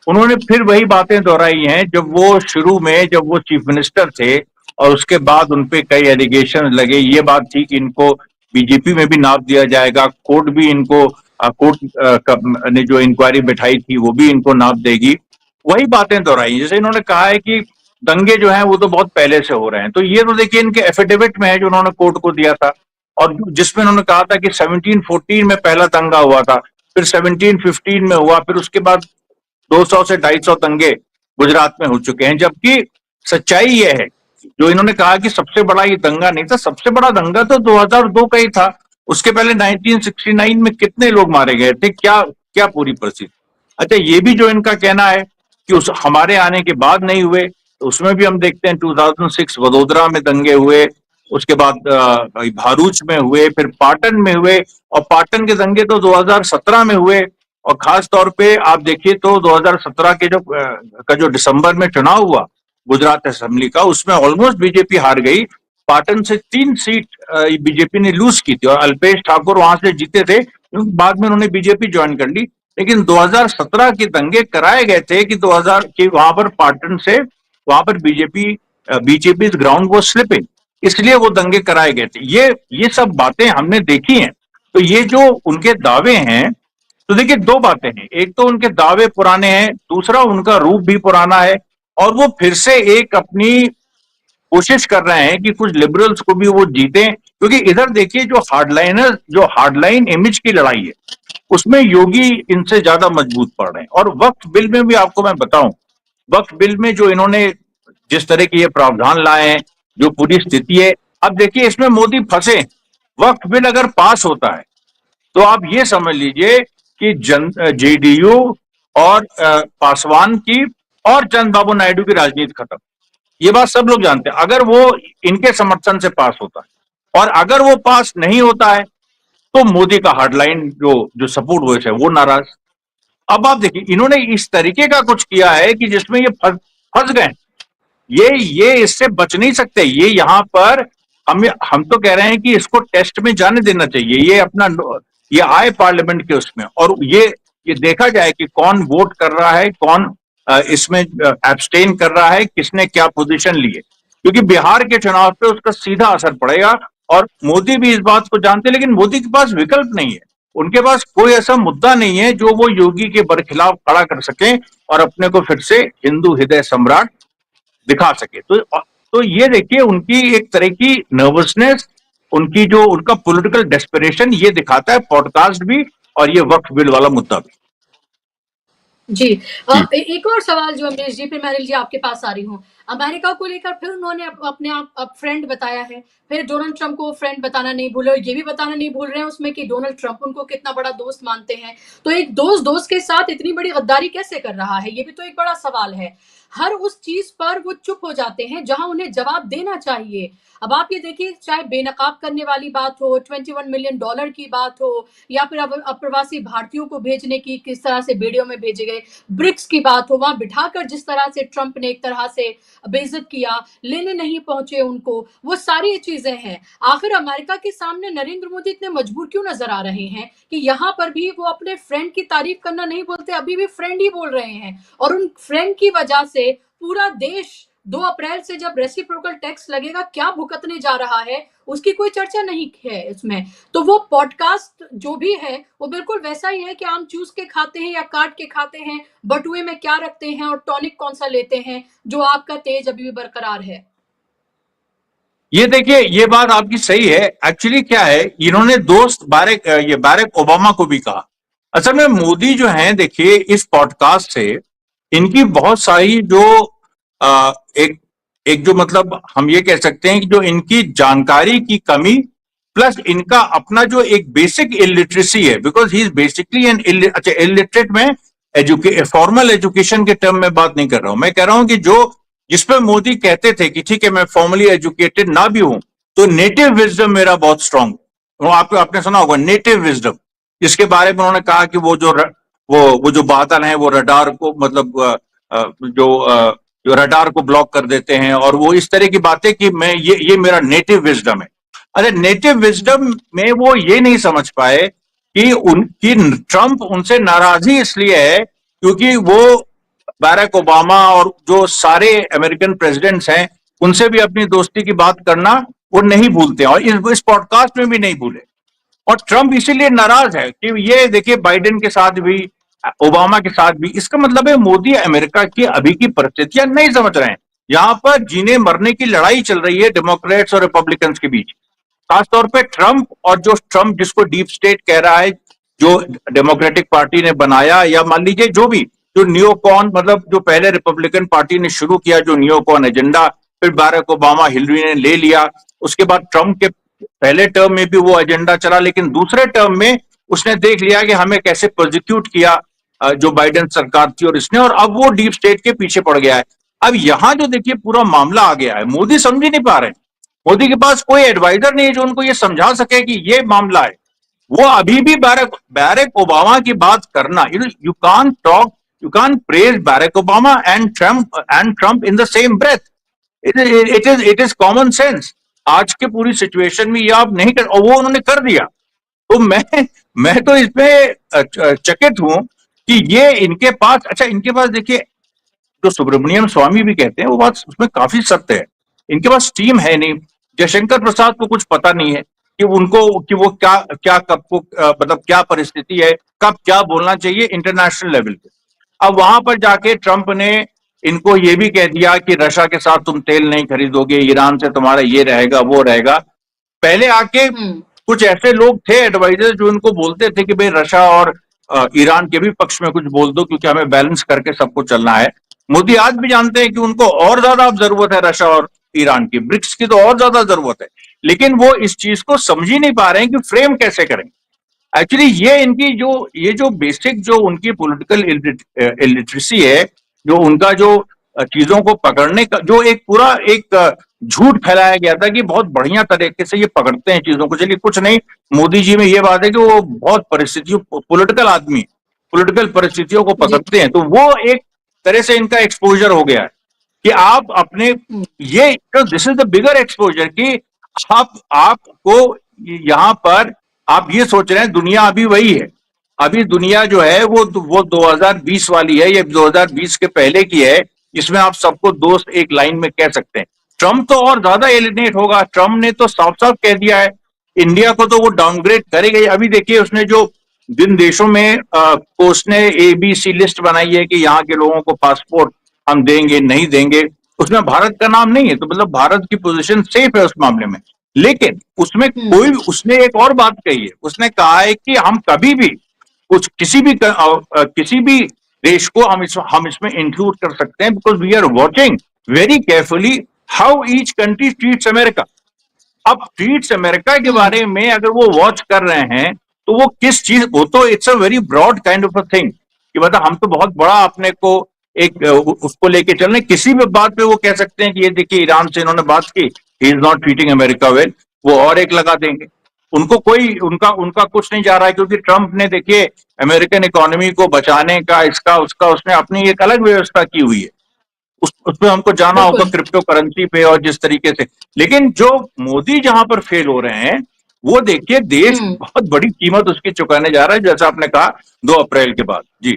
उन्होंने फिर वही बातें दोहराई हैं जब वो शुरू में, जब वो चीफ मिनिस्टर थे और उसके बाद उनपे कई एलिगेशन लगे। ये बात थी कि इनको बीजेपी में भी नाप दिया जाएगा, कोर्ट भी इनको ने जो इंक्वायरी बैठाई थी वो भी इनको नाप देगी। वही बातें दोहराई, जैसे इन्होंने कहा है कि दंगे जो हैं वो तो बहुत पहले से हो रहे हैं। तो ये तो देखिए इनके एफिडेविट में है जो उन्होंने कोर्ट को दिया था और जिसमें उन्होंने कहा था कि 1714 में पहला दंगा हुआ था, फिर 1715 में हुआ, फिर उसके बाद 200 से 250 दंगे गुजरात में हो चुके हैं। जबकि सच्चाई यह है, जो इन्होंने कहा कि सबसे बड़ा ये दंगा नहीं था, सबसे बड़ा दंगा तो 2002 का ही था। उसके पहले 1969 में कितने लोग मारे गए थे, क्या पूरी परिस्थिति। अच्छा, ये भी जो इनका कहना है कि उस हमारे आने के बाद नहीं हुए, तो उसमें भी हम देखते हैं 2006 वडोदरा में दंगे हुए, उसके बाद भरूच में हुए, फिर पाटन में हुए, और पाटन के दंगे तो 2017 में हुए। और खास तौर पे आप देखिए तो 2017 के जो दिसंबर में चुनाव हुआ गुजरात असेंबली का, उसमें ऑलमोस्ट बीजेपी हार गई। पाटन से 3 सीट बीजेपी ने लूज की थी और अल्पेश ठाकुर वहां से जीते थे, क्योंकि बाद में उन्होंने बीजेपी ज्वाइन कर ली। लेकिन 2017 के दंगे कराए गए थे कि 2000 के वहां पर पाटन से वहां पर बीजेपी ग्राउंड वो स्लिपिंग, इसलिए वो दंगे कराए गए थे। ये सब बातें हमने देखी हैं। तो ये जो उनके दावे हैं, तो देखिए 2 बातें हैं, एक तो उनके दावे पुराने हैं, दूसरा उनका रूप भी पुराना है, और वो फिर से एक अपनी कोशिश कर रहे हैं कि कुछ लिबरल्स को भी वो जीतें। क्योंकि इधर देखिए जो हार्डलाइन इमेज की लड़ाई है, उसमें योगी इनसे ज्यादा मजबूत पड़ रहे हैं। और वक्फ बिल में भी आपको मैं बताऊं, वक्फ बिल में जो इन्होंने जिस तरह के ये प्रावधान लाए हैं, जो पूरी स्थिति है, अब देखिए इसमें मोदी फंसे। वक्फ बिल अगर पास होता है तो आप ये समझ लीजिए कि जेडीयू और पासवान की और चंद्रबाबू नायडू की राजनीति खत्म। ये बात सब लोग जानते हैं। अगर वो इनके समर्थन से पास होता है, और अगर वो पास नहीं होता है, तो मोदी का हार्डलाइन जो सपोर्ट वॉइस है वो नाराज। अब आप देखिए इन्होंने इस तरीके का कुछ किया है कि जिसमें ये फंस गए। ये इससे बच नहीं सकते। ये यहां पर हम तो कह रहे हैं कि इसको टेस्ट में जाने देना चाहिए। ये आए पार्लियामेंट के उसमें, और ये देखा जाए कि कौन वोट कर रहा है, कौन इसमें एब्सटेन कर रहा है, किसने क्या पोजीशन ली है। क्योंकि बिहार के चुनाव पे उसका सीधा असर पड़ेगा, और मोदी भी इस बात को जानते हैं। लेकिन मोदी के पास विकल्प नहीं है, उनके पास कोई ऐसा मुद्दा नहीं है जो वो योगी के बरखिलाफ खड़ा कर सके और अपने को फिर से हिंदू हृदय सम्राट दिखा सके। तो ये देखिए उनकी एक तरह की नर्वसनेस, उनका पॉलिटिकल डेस्परेशन ये दिखाता है पॉडकास्ट भी, और ये वक्फ बिल वाला मुद्दा भी। जी, एक और सवाल जो अमरीश जी, फिर मैरिल जी आपके पास आ रही हूँ। अमेरिका को लेकर फिर उन्होंने अपने आप फ्रेंड बताया है, फिर डोनाल्ड ट्रंप को फ्रेंड बताना नहीं भूले, और ये भी बताना नहीं भूल रहे हैं उसमें कि डोनाल्ड ट्रंप उनको कितना बड़ा दोस्त मानते हैं। तो एक दोस्त के साथ इतनी बड़ी गद्दारी कैसे कर रहा है, ये भी तो एक बड़ा सवाल है। हर उस चीज पर वो चुप हो जाते हैं जहां उन्हें जवाब देना चाहिए। अब आप ये देखिए, चाहे बेनकाब करने वाली बात हो, $21 मिलियन की बात हो, या फिर अप्रवासी भारतीयों को भेजने की, किस तरह से बेड़ियों में भेजे गए, ब्रिक्स की बात हो, वहां बिठाकर जिस तरह से ट्रंप ने एक तरह से बेइज्जत किया, लेने नहीं पहुंचे उनको, वो सारी चीजें हैं। आखिर अमेरिका के सामने नरेंद्र मोदी इतने मजबूर क्यों नजर आ रहे हैं कि यहाँ पर भी वो अपने फ्रेंड की तारीफ करना नहीं बोलते, अभी भी फ्रेंड ही बोल रहे हैं। और उन फ्रेंड की वजह से पूरा देश 2 अप्रैल से जब रेसिप्रोकल टैक्स लगेगा क्या भुगतने जा रहा है, उसकी कोई चर्चा नहीं है इसमें। तो वो पॉडकास्ट जो भी है वो बिल्कुल वैसा ही है कि आम चूस के खाते हैं या काट के खाते हैं, बटुए में क्या रखते हैं और टॉनिक कौन सा लेते हैं, जो आपका तेज अभी भी बरकरार है। ये देखिए ये बात आपकी सही है। एक्चुअली क्या है, इन्होंने दोस्त बाराक ओबामा को भी कहा। असल में मोदी जो हैं, देखिए इस पॉडकास्ट से इनकी बहुत सारी जो एक जो मतलब हम ये कह सकते हैं कि जो इनकी जानकारी की कमी, प्लस इनका अपना जो एक बेसिक इलिटरेसी है, because he is basically an illiterate में फॉर्मल एजुकेशन के टर्म में बात नहीं कर रहा हूं। मैं कह रहा हूं कि जिसपे मोदी कहते थे कि ठीक है मैं फॉर्मली एजुकेटेड ना भी हूं, तो नेटिव विजडम मेरा बहुत स्ट्रांग। आपने सुना होगा नेटिव विजडम, जिसके बारे में उन्होंने कहा कि वो जो बादल हैं वो रडार को मतलब जो रडार को ब्लॉक कर देते हैं, और वो इस तरह की बातें कि मैं ये मेरा नेटिव विजडम है। अरे नेटिव विजडम में वो ये नहीं समझ पाए कि ट्रंप उनसे नाराज ही इसलिए है क्योंकि वो बाराक ओबामा और जो सारे अमेरिकन प्रेसिडेंट्स हैं उनसे भी अपनी दोस्ती की बात करना वो नहीं भूलते हैं, और इस पॉडकास्ट में भी नहीं भूले। और ट्रंप इसीलिए नाराज है कि ये देखिए बाइडेन के साथ भी, ओबामा के साथ भी, इसका मतलब है मोदी अमेरिका की अभी की परिस्थितियां नहीं समझ रहे हैं। यहां पर जीने मरने की लड़ाई चल रही है डेमोक्रेट्स और रिपब्लिकन्स के बीच, खासतौर पे ट्रंप और जो ट्रंप जिसको डीप स्टेट कह रहा है, जो डेमोक्रेटिक पार्टी ने बनाया, या मान लीजिए जो नियोकॉन, मतलब जो पहले रिपब्लिकन पार्टी ने शुरू किया जो नियोकॉन एजेंडा, फिर बाराक ओबामा हिलरी ने ले लिया। उसके बाद ट्रंप के पहले टर्म में भी वो एजेंडा चला, लेकिन दूसरे टर्म में उसने देख लिया कि हमें कैसे प्रोसिक्यूट किया जो बाइडेन सरकार थी और इसने, और अब वो डीप स्टेट के पीछे पड़ गया है। अब यहां जो देखिए पूरा मामला आ गया है, मोदी समझ ही नहीं पा रहे हैं मोदी के पास कोई एडवाइजर नहीं है जो उनको ये समझा सके कि ये मामला है। वो अभी भी बैरक ओबामा की बात करना, you can't talk, you can't praise Barack Obama and Trump in the same breath. It is common sense. आज के पूरी सिचुएशन में ये आप नहीं कर, और वो उन्होंने कर दिया। तो मैं तो इसमें चकित हूं कि ये इनके पास, अच्छा इनके पास देखिए, जो सुब्रमण्यम स्वामी भी कहते हैं वो बात उसमें काफी सत्य है। इनके पास टीम है नहीं। जयशंकर प्रसाद को कुछ पता नहीं है कि उनको, कि वो क्या क्या कब को मतलब क्या परिस्थिति है, कब क्या बोलना चाहिए इंटरनेशनल लेवल पे। अब वहां पर जाके ट्रंप ने इनको ये भी कह दिया कि रशिया के साथ तुम तेल नहीं खरीदोगे, ईरान से तुम्हारा ये रहेगा वो रहेगा। पहले आके कुछ ऐसे लोग थे एडवाइजर जो इनको बोलते थे कि भाई रशिया और ईरान के भी पक्ष में कुछ बोल दो, क्योंकि हमें बैलेंस करके सबको चलना है। मोदी आज भी जानते हैं कि उनको और ज्यादा अब जरूरत है रशिया और ईरान की, ब्रिक्स की तो और ज्यादा जरूरत है, लेकिन वो इस चीज को समझ ही नहीं पा रहे हैं कि फ्रेम कैसे करें। एक्चुअली ये इनकी जो बेसिक जो उनकी पॉलिटिकल इलिटरेसी है, जो उनका जो चीजों को पकड़ने का जो एक पूरा एक झूठ फैलाया गया था कि बहुत बढ़िया तरीके से ये पकड़ते हैं चीजों को। चलिए कुछ नहीं, मोदी जी में ये बात है कि वो बहुत परिस्थितियों, पॉलिटिकल आदमी, पॉलिटिकल परिस्थितियों को पकड़ते हैं, तो वो एक तरह से इनका एक्सपोजर हो गया है कि आप अपने ये, this is the bigger exposure कि आपको यहां पर आप ये सोच रहे हैं दुनिया अभी वही है। अभी दुनिया जो है वो 2020 वाली है, ये 2020 के पहले की है, इसमें आप सबको दोस्त एक लाइन में कह सकते हैं। ट्रम्प तो और ज्यादा एलिनेट होगा। ट्रम्प ने तो साफ साफ कह दिया है इंडिया को तो वो डाउनग्रेड करेगा। अभी देखिए उसने जो जिन देशों में उसने ABC लिस्ट बनाई है कि यहाँ के लोगों को पासपोर्ट हम देंगे नहीं देंगे, उसमें भारत का नाम नहीं है, तो मतलब भारत की पोजीशन सेफ है उस मामले में। लेकिन उसमें उसने एक और बात कही है, उसने कहा है कि हम कभी भी कुछ किसी भी देश को हम इसमें इंक्लूड कर सकते हैं, because we are watching very carefully how each country treats America. अब ट्रीट्स अमेरिका के बारे में अगर वो वॉच कर रहे हैं तो वो किस चीज, वो तो it's a very broad kind of a thing कि मतलब हम तो बहुत बड़ा अपने को एक उसको लेके चल रहे, किसी भी बात पे वो कह सकते हैं कि ये देखिए ईरान से इन्होंने बात की, he is not treating America well, वो और एक लगा देंगे। उनको कोई उनका कुछ नहीं जा रहा है, क्योंकि ट्रंप ने देखिए अमेरिकन इकोनॉमी को बचाने का इसका उसका उसने अपनी एक अलग व्यवस्था की हुई है। उसमें हमको जाना होगा क्रिप्टो करेंसी पे और जिस तरीके से। लेकिन जो मोदी जहां पर फेल हो रहे हैं वो देखिए देश बहुत बड़ी कीमत उसकी चुकाने जा रहा है, जैसा आपने कहा 2 अप्रैल के बाद। जी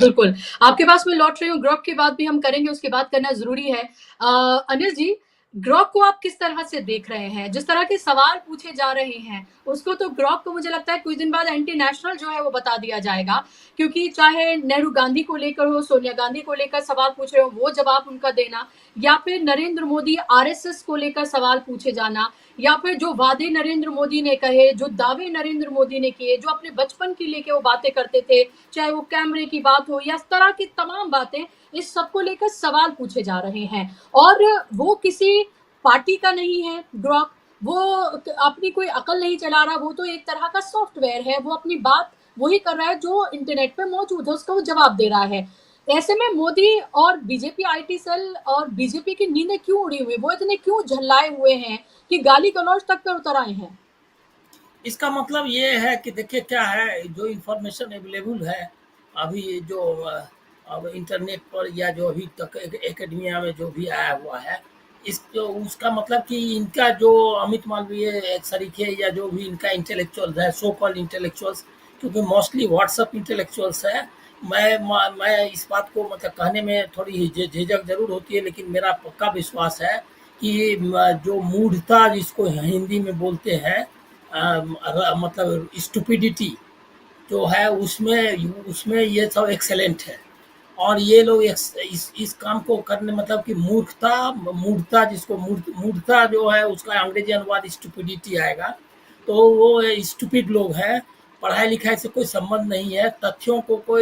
बिल्कुल, आपके पास मैं लौट रही हूँ। ग्रॉक की बात भी हम करेंगे, उसके बाद करना जरूरी है। अनिल जी, ग्रॉक को आप किस तरह से देख रहे हैं? जिस तरह के सवाल पूछे जा रहे हैं उसको तो ग्रॉक को मुझे लगता है कुछ दिन बाद एंटी नेशनल जो है वो बता दिया जाएगा, क्योंकि चाहे नेहरू गांधी को लेकर हो, सोनिया गांधी को लेकर सवाल पूछ रहे हो वो जवाब उनका देना, या फिर नरेंद्र मोदी RSS को लेकर सवाल पूछे जाना, या फिर जो वादे नरेंद्र मोदी ने कहे, जो दावे नरेंद्र मोदी ने किए, जो अपने बचपन की लेके वो बातें करते थे, चाहे वो कैमरे की बात हो या इस तरह की तमाम बातें, इस सबको लेकर सवाल पूछे जा रहे हैं। और वो किसी पार्टी का नहीं है ग्रॉक, वो अपनी कोई अकल नहीं चला रहा, वो तो एक तरह का सॉफ्टवेयर है, वो अपनी बात वही कर रहा है जो इंटरनेट पे मौजूद है, उसका वो जवाब दे रहा है। ऐसे में मोदी और बीजेपी IT सेल और बीजेपी की नींदें क्यों उड़ी हुई, वो इतने क्यों झल्लाए हुए हैं कि गाली गलौज तक पर उतर आए हैं? इसका मतलब ये है कि देखिए क्या है, जो इंफॉर्मेशन अवेलेबल है अभी, जो अब इंटरनेट पर या जो अभी तक एकेडमिया में जो भी आया हुआ है, इस तो उसका मतलब कि इनका जो अमित मालवीय सरीखे या जो भी इनका इंटेलेक्चुअल्स है, सो कॉल्ड इंटेलेक्चुअल्स, क्योंकि मोस्टली व्हाट्सएप इंटेलेक्चुअल्स है। मैं इस बात को मतलब कहने में थोड़ी झिझक जरूर होती है, लेकिन मेरा पक्का विश्वास है कि जो मूढ़ता जिसको हिंदी में बोलते हैं, मतलब स्टुपिडिटी जो है, उसमें ये सब एक्सेलेंट है। और ये लोग इस काम को करने, मतलब कि मूर्खता जिसको मूर्खता जो है उसका अंग्रेजी अनुवाद स्टुपिडिटी आएगा। तो वो स्टुपिड लोग हैं, पढ़ाई लिखाई से कोई संबंध नहीं है, तथ्यों को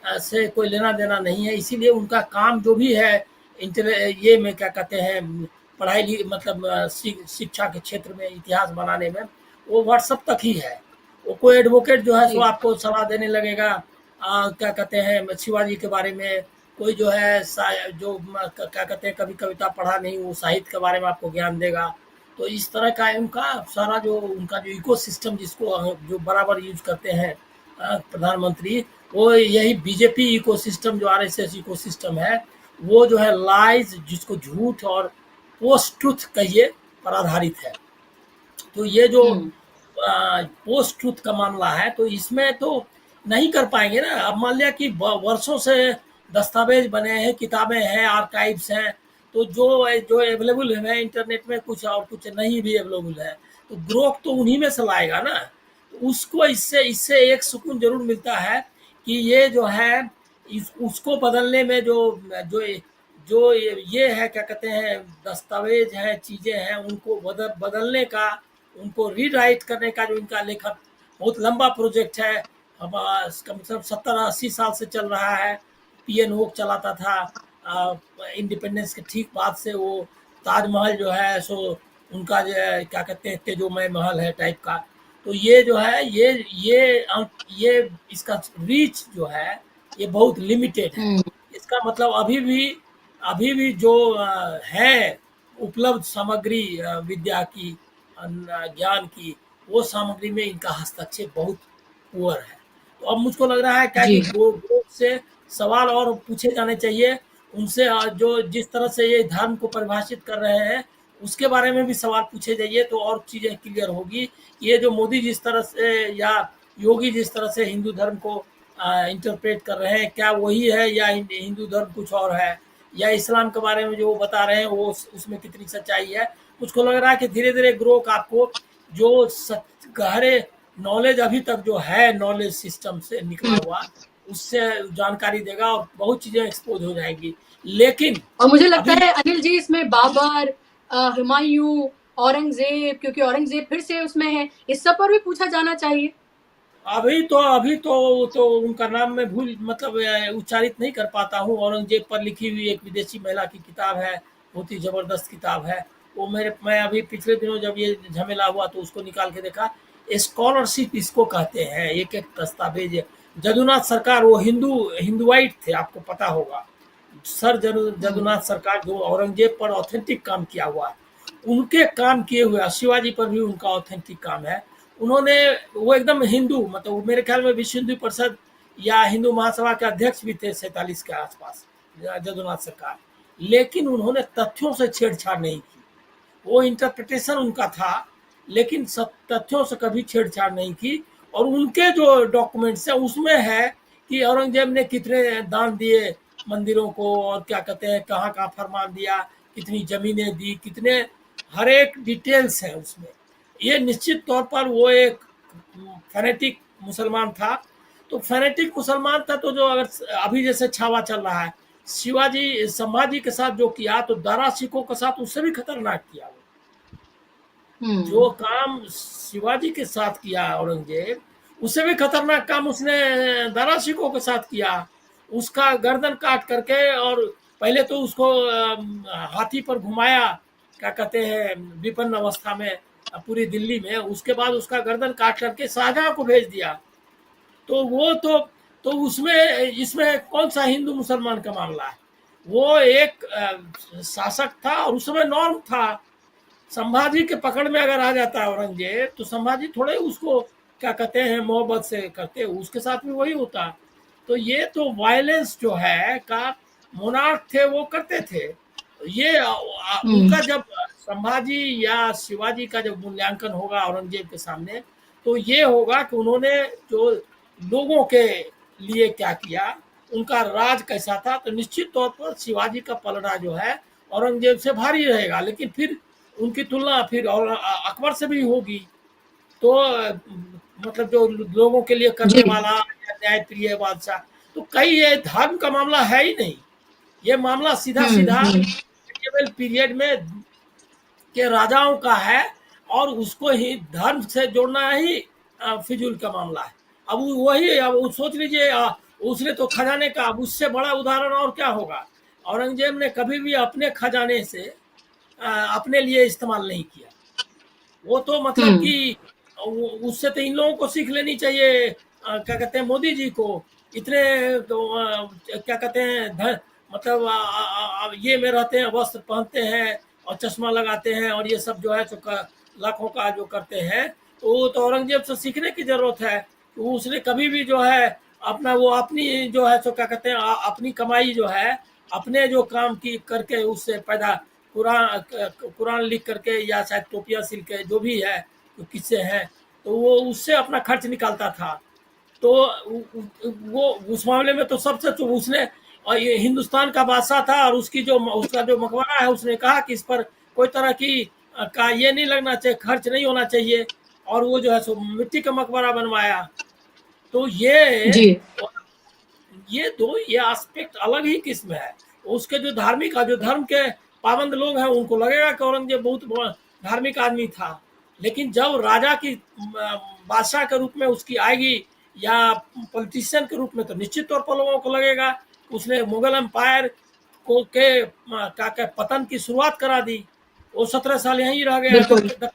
से कोई लेना देना नहीं है। इसीलिए उनका काम जो भी है ये में क्या कहते हैं, पढ़ाई मतलब शिक्षा के क्षेत्र में इतिहास बनाने में, वो व्हाट्सएप तक ही है। वो कोई एडवोकेट जो है सो आपको सलाह देने लगेगा क्या कहते हैं शिवाजी के बारे में, कोई जो है क्या कहते हैं, कभी कविता पढ़ा नहीं, वो साहित्य के बारे में आपको ज्ञान देगा। तो इस तरह का उनका सारा जो उनका जो इकोसिस्टम जिसको जो बराबर यूज करते हैं प्रधानमंत्री, वो यही बीजेपी इकोसिस्टम जो आरएसएस इकोसिस्टम है, वो जो है लाइज, जिसको झूठ और पोस्ट ट्रुथ कहिए, पर आधारित है। तो ये जो पोस्ट ट्रुथ का मामला है, तो इसमें तो नहीं कर पाएंगे ना। अब मान लिया कि वर्षों से दस्तावेज बने हैं, किताबें हैं, आर्काइव्स हैं, तो जो जो अवेलेबल है इंटरनेट में, कुछ और कुछ नहीं भी अवेलेबल है, तो ग्रोथ तो उन्हीं में से लाएगा ना। तो उसको इससे इससे एक सुकून जरूर मिलता है कि ये जो है उसको बदलने में जो जो जो ये है, क्या कहते हैं, दस्तावेज है, चीजें हैं, उनको बदलने का, उनको रीराइट करने का जो इनका लेखन बहुत लंबा प्रोजेक्ट है। हम कम से कम 70-80 साल से चल रहा है। पीएन ओक चलाता था इंडिपेंडेंस के ठीक बाद से। वो ताजमहल जो है सो उनका जो है, क्या कहते हैं, तेजोमय महल है टाइप का। तो ये जो है ये इसका रीच जो है ये बहुत लिमिटेड है। इसका मतलब अभी भी जो है उपलब्ध सामग्री विद्या की, ज्ञान की, वो सामग्री में इनका हस्तक्षेप बहुत पुअर है। तो अब मुझको लग रहा है क्या कि लोग से सवाल और पूछे जाने चाहिए उनसे, जो जिस तरह से ये धर्म को परिभाषित कर रहे हैं उसके बारे में भी सवाल पूछे जाइए, तो और चीजें क्लियर होगी। ये जो मोदी जिस तरह से या योगी जिस तरह से हिंदू धर्म को इंटरप्रेट कर रहे हैं, क्या वही है या हिंदू धर्म कुछ और है, या इस्लाम के बारे में जो वो बता रहे हैं वो उसमें कितनी सच्चाई है। मुझको लग रहा है कि धीरे धीरे ग्रोथ आपको जो गहरे नॉलेज अभी तक जो है नॉलेज सिस्टम से निकला हुआ, उससे जानकारी देगा और बहुत चीजें एक्सपोज हो जाएंगी। लेकिन और मुझे लगता है अनिल जी, इसमें बाबर, हुमायूं, औरंगजेब, क्योंकि औरंगजेब फिर से उसमें है, इस सब पर भी पूछा जाना चाहिए। अभी तो उनका नाम मैं उच्चारित नहीं कर पाता हूँ। औरंगजेब पर लिखी हुई एक विदेशी महिला की किताब है, बहुत ही जबरदस्त किताब है वो। मैं अभी पिछले दिनों जब ये झमेला हुआ तो उसको निकाल के देखा। स्कॉलरशिप इसको कहते हैं, एक एक दस्तावेज। जदुनाथ सरकार वो हिंदुआइट थे, आपको पता होगा। सर जदुनाथ सरकार जो औरंगजेब पर ऑथेंटिक काम किया हुआ है, उनके काम किए हुए, शिवाजी पर भी उनका ऑथेंटिक काम है। उन्होंने वो एकदम हिंदू, मतलब मेरे ख्याल में विश्व हिंदू परिषद या हिंदू महासभा के अध्यक्ष भी थे 47 के आसपास जदुनाथ सरकार। लेकिन उन्होंने तथ्यों से छेड़छाड़ नहीं की। वो इंटरप्रिटेशन उनका था, लेकिन तथ्यों से कभी छेड़छाड़ नहीं की। और उनके जो डॉक्यूमेंट्स है उसमें है कि औरंगजेब ने कितने दान दिए मंदिरों को, और क्या कहते हैं, कहाँ कहाँ फरमान दिया, कितनी जमीनें दी, कितने, हर एक डिटेल्स है उसमें। ये निश्चित तौर पर वो एक फैनेटिक मुसलमान था। तो फैनेटिक मुसलमान था, तो जो अगर अभी जैसे छावा चल रहा है संभाजी के साथ जो किया, तो दारा सिखों के साथ उससे भी खतरनाक किया वो। जो काम शिवाजी के साथ किया औरंगजेब, उससे भी खतरनाक काम उसने दारा सिखों के साथ किया। उसका गर्दन काट करके, और पहले तो उसको हाथी पर घुमाया, क्या कहते हैं, विपन्न अवस्था में पूरी दिल्ली में। उसके बाद उसका गर्दन काट करके शाहजहां को भेज दिया। तो वो तो उसमें इसमें कौन सा हिंदू मुसलमान का मामला है? वो एक शासक था और उसमें नॉर्म था। संभाजी के पकड़ में अगर आ जाता है औरंगजेब, तो संभाजी थोड़े उसको, क्या कहते हैं, मोहब्बत से करते, उसके साथ भी वही होता। तो ये तो वायलेंस जो है का मोनार्क थे वो करते थे। ये उनका जब संभाजी या शिवाजी का जब मूल्यांकन होगा औरंगजेब के सामने, तो ये होगा कि उन्होंने जो लोगों के लिए क्या किया, उनका राज कैसा था। तो निश्चित तौर पर शिवाजी का पलड़ा जो है औरंगजेब से भारी रहेगा, लेकिन फिर उनकी तुलना फिर और अकबर से भी होगी। तो मतलब जो लोगों के लिए करने वाला न्याय प्रिय बादशाह, तो कई ये धर्म का मामला है ही नहीं। ये मामला सीधा पीरियड में के राजाओं का है, और उसको ही धर्म से जोड़ना ही फिजूल का मामला है। अब वही, अब सोच लीजिए, उसने तो खजाने का, अब उससे बड़ा उदाहरण और क्या होगा। औरंगजेब ने कभी भी अपने खजाने से अपने लिए इस्तेमाल नहीं किया। वो तो मतलब कि उससे तो इन लोगों को सीख लेनी चाहिए, क्या कहते हैं, मोदी जी को। इतने तो क्या कहते हैं, मतलब ये में रहते हैं, वस्त्र पहनते हैं और चश्मा लगाते हैं और ये सब जो है लाखों का जो करते हैं, तो औरंगजेब से सीखने की जरूरत है। तो उसने कभी भी जो है अपना वो अपनी जो है क्या कहते हैं अपनी कमाई जो है अपने जो काम की करके उससे पैदा कुरान लिख करके या शायद टोपियाँ सिल के जो भी है जो किस्से हैं, तो वो उससे अपना खर्च निकालता था। तो वो उस मामले में तो सबसे तो उसने और ये हिंदुस्तान का बादशाह था और उसका जो मकबरा है उसने कहा कि इस पर कोई तरह की का ये नहीं लगना चाहिए, खर्च नहीं होना चाहिए, और वो जो है सो मिट्टी का मकबरा बनवाया। तो जी ये एस्पेक्ट अलग ही किस्म है। उसके जो धर्म के पाबंद लोग हैं उनको लगेगा कि औरंगजेब बहुत धार्मिक आदमी था, लेकिन जब राजा की बादशाह के रूप में उसकी आएगी या पॉलिटिशियन के रूप में, तो निश्चित तौर पर लोगों को लगेगा उसने मुगल एम्पायर के पतन की शुरुआत करा दी। वो 17 साल यहीं रह गया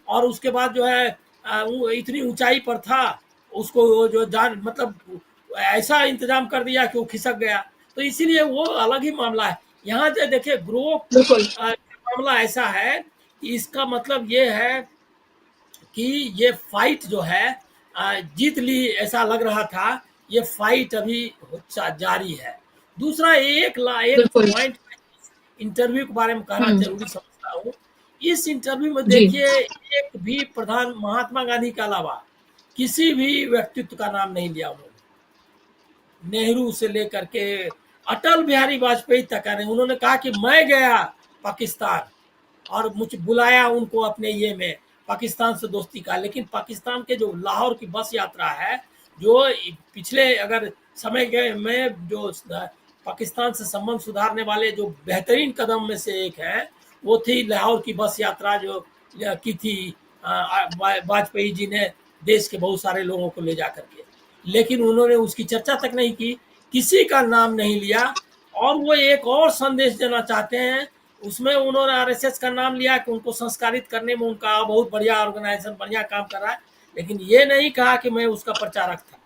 और उसके बाद जो है वो इतनी ऊंचाई पर था, उसको जो जान मतलब ऐसा इंतजाम कर दिया कि वो खिसक गया। तो इसीलिए वो अलग ही मामला है। यहाँ से देखिए मामला ऐसा है कि इसका मतलब ये है कि ये फाइट जो है जीत ली ऐसा लग रहा था, ये फाइट अभी जारी है। दूसरा एक पॉइंट इंटरव्यू के बारे में कहना जरूरी समझता हूँ। इस इंटरव्यू में देखिए एक भी प्रधान महात्मा गांधी के अलावा किसी भी व्यक्तित्व का नाम नहीं लिया उन्होंने। नेहरू से लेकर के अटल बिहारी वाजपेयी तक है। उन्होंने कहा कि मैं गया पाकिस्तान और मुझे बुलाया उनको अपने ये में पाकिस्तान से दोस्ती का, लेकिन पाकिस्तान के जो लाहौर की बस यात्रा है जो पिछले अगर समय के में जो पाकिस्तान से संबंध सुधारने वाले जो बेहतरीन कदम में से एक है, वो थी लाहौर की बस यात्रा जो की थी वाजपेयी जी ने देश के बहुत सारे लोगों को ले जा करके, लेकिन उन्होंने उसकी चर्चा तक नहीं की, किसी का नाम नहीं लिया। और वो एक और संदेश देना चाहते हैं, उसमें उन्होंने आरएसएस का नाम लिया कि उनको संस्कारित करने में उनका बहुत बढ़िया ऑर्गेनाइजेशन बढ़िया काम कर रहा है, लेकिन ये नहीं कहा कि मैं उसका प्रचारक था।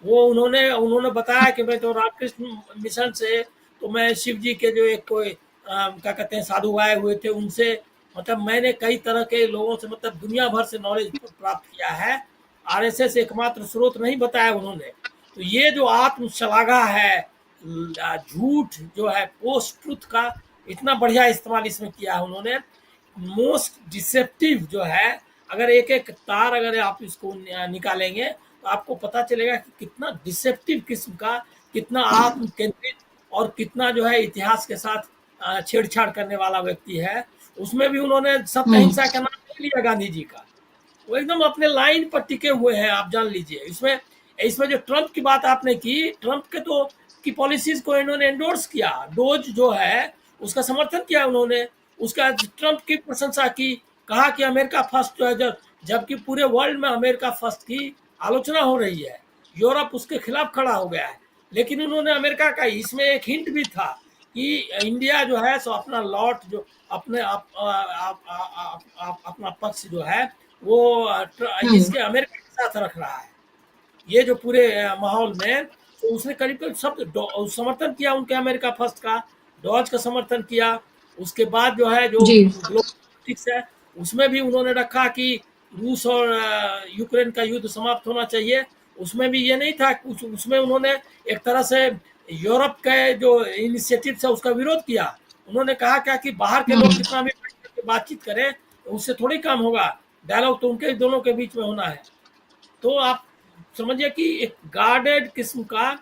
वो उन्होंने बताया कि मैं तो रामकृष्ण मिशन से, तो मैं शिव जी के जो एक कोई क्या कहते हैं साधु आए हुए थे उनसे, मतलब मैंने कई तरह के लोगों से मतलब दुनिया भर से नॉलेज प्राप्त किया है, आरएसएस एकमात्र स्रोत नहीं बताया उन्होंने। तो ये जो आत्मश्लाघा है, झूठ जो है पोस्ट ट्रुथ का इतना बढ़िया इस्तेमाल इसमें किया है उन्होंने। मोस्ट डिसेप्टिव जो है, अगर एक एक तार अगर आप इसको निकालेंगे तो आपको पता चलेगा कि कितना डिसेप्टिव किस्म का, कितना आत्म केंद्रित और कितना जो है इतिहास के साथ छेड़छाड़ करने वाला व्यक्ति है। उसमें भी उन्होंने सत्य अहिंसा का नाम ले लिया गांधी जी का, वो एकदम अपने लाइन पर टिके हुए हैं, आप जान लीजिए। इसमें जो ट्रंप की बात आपने की, ट्रंप के तो की पॉलिसीज को इन्होंने एंडोर्स किया, डोज जो है उसका समर्थन किया उन्होंने, उसका ट्रंप की प्रशंसा की, कहा कि अमेरिका फर्स्ट जो है, जबकि पूरे वर्ल्ड में अमेरिका फर्स्ट की आलोचना हो रही है, यूरोप उसके खिलाफ खड़ा हो गया है, लेकिन उन्होंने अमेरिका का इसमें एक हिंट भी था कि इंडिया जो है सो अपना लॉट जो अपने अपना पक्ष जो है वो इसके अमेरिका के साथ रख रहा है। ये जो पूरे माहौल में तो उसने करीब सब समर्थन किया उनके अमेरिका फर्स्ट का, डॉज का समर्थन किया। उसके बाद जो है जो ग्लोबल पॉलिटिक्स है उसमें भी उन्होंने रखा कि रूस और यूक्रेन का युद्ध समाप्त होना चाहिए। उसमें भी ये नहीं था, उसमें उन्होंने एक तरह से यूरोप के जो इनिशिएटिव है उसका विरोध किया। उन्होंने कहा क्या कि बाहर के लोग कितना भी बातचीत करें उससे थोड़ी काम होगा, डायलॉग तो उनके दोनों के बीच में होना है। तो आप समझिए कि एक गार्डेड किस्म का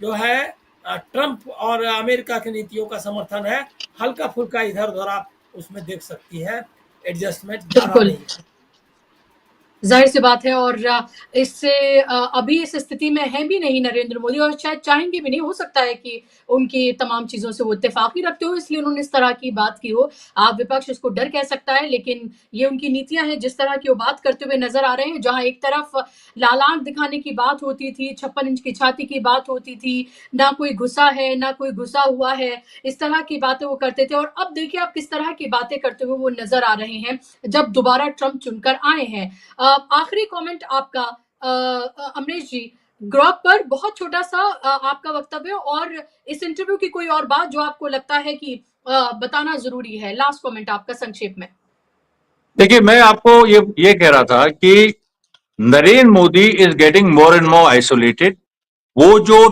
जो है ट्रंप और अमेरिका की नीतियों का समर्थन है, हल्का फुल्का इधर उधर आप उसमें देख सकती है, एडजस्टमेंट ज्यादा नहीं है। जाहिर सी बात है, और इससे अभी इस स्थिति में है भी नहीं नरेंद्र मोदी, और शायद चाहेंगे भी नहीं। हो सकता है कि उनकी तमाम चीज़ों से वो इत्तेफाक ही रखते हो, इसलिए उन्होंने इस तरह की बात की हो। आप विपक्ष इसको डर कह सकता है, लेकिन ये उनकी नीतियां हैं, जिस तरह की वो बात करते हुए नजर आ रहे हैं। जहां एक तरफ लालांट दिखाने की बात होती थी, 56 इंच की छाती की बात होती थी, ना कोई घुसा है ना कोई घुसा हुआ है, इस तरह की बातें वो करते थे। और अब देखिए आप किस तरह की बातें करते हुए वो नजर आ रहे हैं जब दोबारा ट्रंप चुनकर आए हैं। आखिरी कमेंट आपका अमरीश जी, ग्रोक पर बहुत छोटा सा आपका वक्तव्य और इस इंटरव्यू की कोई और बात जो आपको लगता है कि बताना जरूरी है। लास्ट कमेंट आपका संक्षेप में। देखिए, मैं आपको ये कह रहा था कि Narendra Modi is getting more and more isolated. वो जो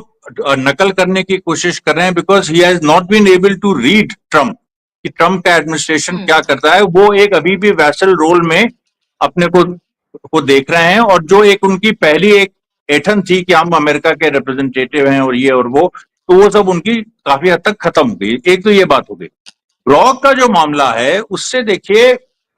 नकल करने की कोशिश कर रहे हैं, because he has not been able to read Trump कि ट्रम्प का एडमिनिस्ट्रेशन क्या करता है। वो एक अभी भी वैसल रोल में अपने को देख रहे हैं, और जो एक उनकी पहली एक ऐठन थी कि हम अमेरिका के रिप्रेजेंटेटिव हैं और ये और वो वो सब उनकी काफी हद तक खत्म हो गई। एक तो ये बात हो गई। ग्रोक का जो मामला है उससे देखिए,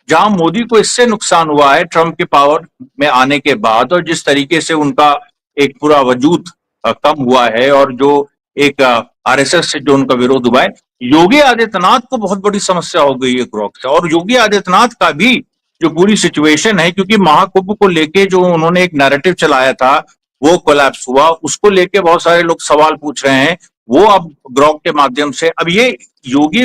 जहां मोदी को इससे नुकसान हुआ है ट्रंप के पावर में आने के बाद, और जिस तरीके से उनका एक पूरा वजूद कम हुआ है, और जो एक आरएसएस से जो उनका विरोध हुआ है, योगी आदित्यनाथ को बहुत बड़ी समस्या हो गई है ग्रोक से। और योगी आदित्यनाथ का भी जो पूरी सिचुएशन है, क्योंकि महाकुंभ को लेके जो उन्होंने एक नैरेटिव चलाया था वो कोलैप्स हुआ, उसको लेके बहुत सारे लोग सवाल पूछ रहे हैं। वो अब ग्रोक के माध्यम से, अब ये योगी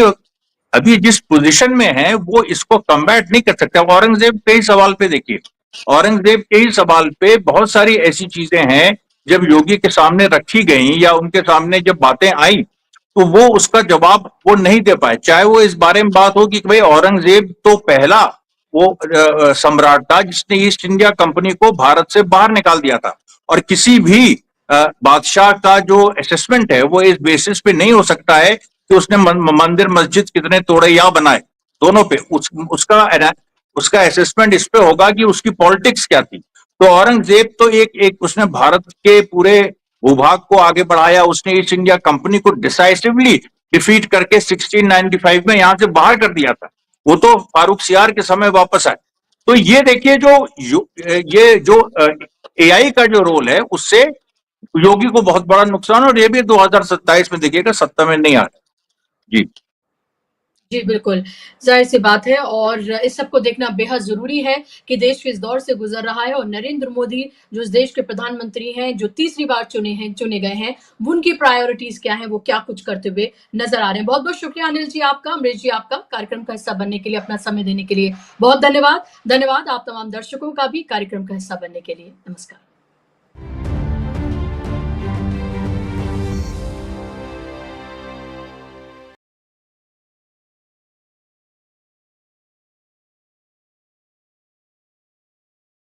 अभी जिस पोजीशन में है वो इसको कम्बैट नहीं कर सकता। औरंगजेब के ही सवाल पे देखिए, औरंगजेब के ही सवाल पे बहुत सारी ऐसी चीजें हैं जब योगी के सामने रखी गई या उनके सामने जब बातें आई तो वो उसका जवाब वो नहीं दे पाए। चाहे वो इस बारे में बात हो कि भाई औरंगजेब तो पहला वो सम्राट था जिसने ईस्ट इंडिया कंपनी को भारत से बाहर निकाल दिया था, और किसी भी बादशाह का जो असेसमेंट है वो इस बेसिस पे नहीं हो सकता है कि उसने मंदिर मस्जिद कितने तोड़े या बनाए। दोनों पे उसका असेसमेंट इस पे होगा कि उसकी पॉलिटिक्स क्या थी। तो औरंगजेब तो एक उसने भारत के पूरे भूभाग को आगे बढ़ाया, उसने ईस्ट इंडिया कंपनी को डिसाइसिवली डिफीट करके 1695 में यहां से बाहर कर दिया था। वो तो फारूक सियार के समय वापस आए। तो ये देखिए ये जो एआई का जो रोल है उससे योगी को बहुत बड़ा नुकसान, और ये भी 2027 में देखिएगा सत्ता में नहीं आ रहा। जी जी, बिल्कुल, ज़ाहिर-सी बात है और इस सब को देखना बेहद ज़रूरी है कि देश किस दौर से गुज़र रहा है और नरेंद्र मोदी जो इस देश के प्रधानमंत्री हैं, जो तीसरी बार चुने गए हैं, उनकी प्रायोरिटीज़ क्या हैं, वो क्या कुछ करते हुए नज़र आ रहे हैं। बहुत-बहुत शुक्रिया अनिल जी आपका, अमरीश जी आपका, कार्यक्रम का हिस्सा बनने के लिए, अपना समय देने के लिए बहुत धन्यवाद। धन्यवाद आप तमाम दर्शकों का भी कार्यक्रम का हिस्सा बनने के लिए। नमस्कार।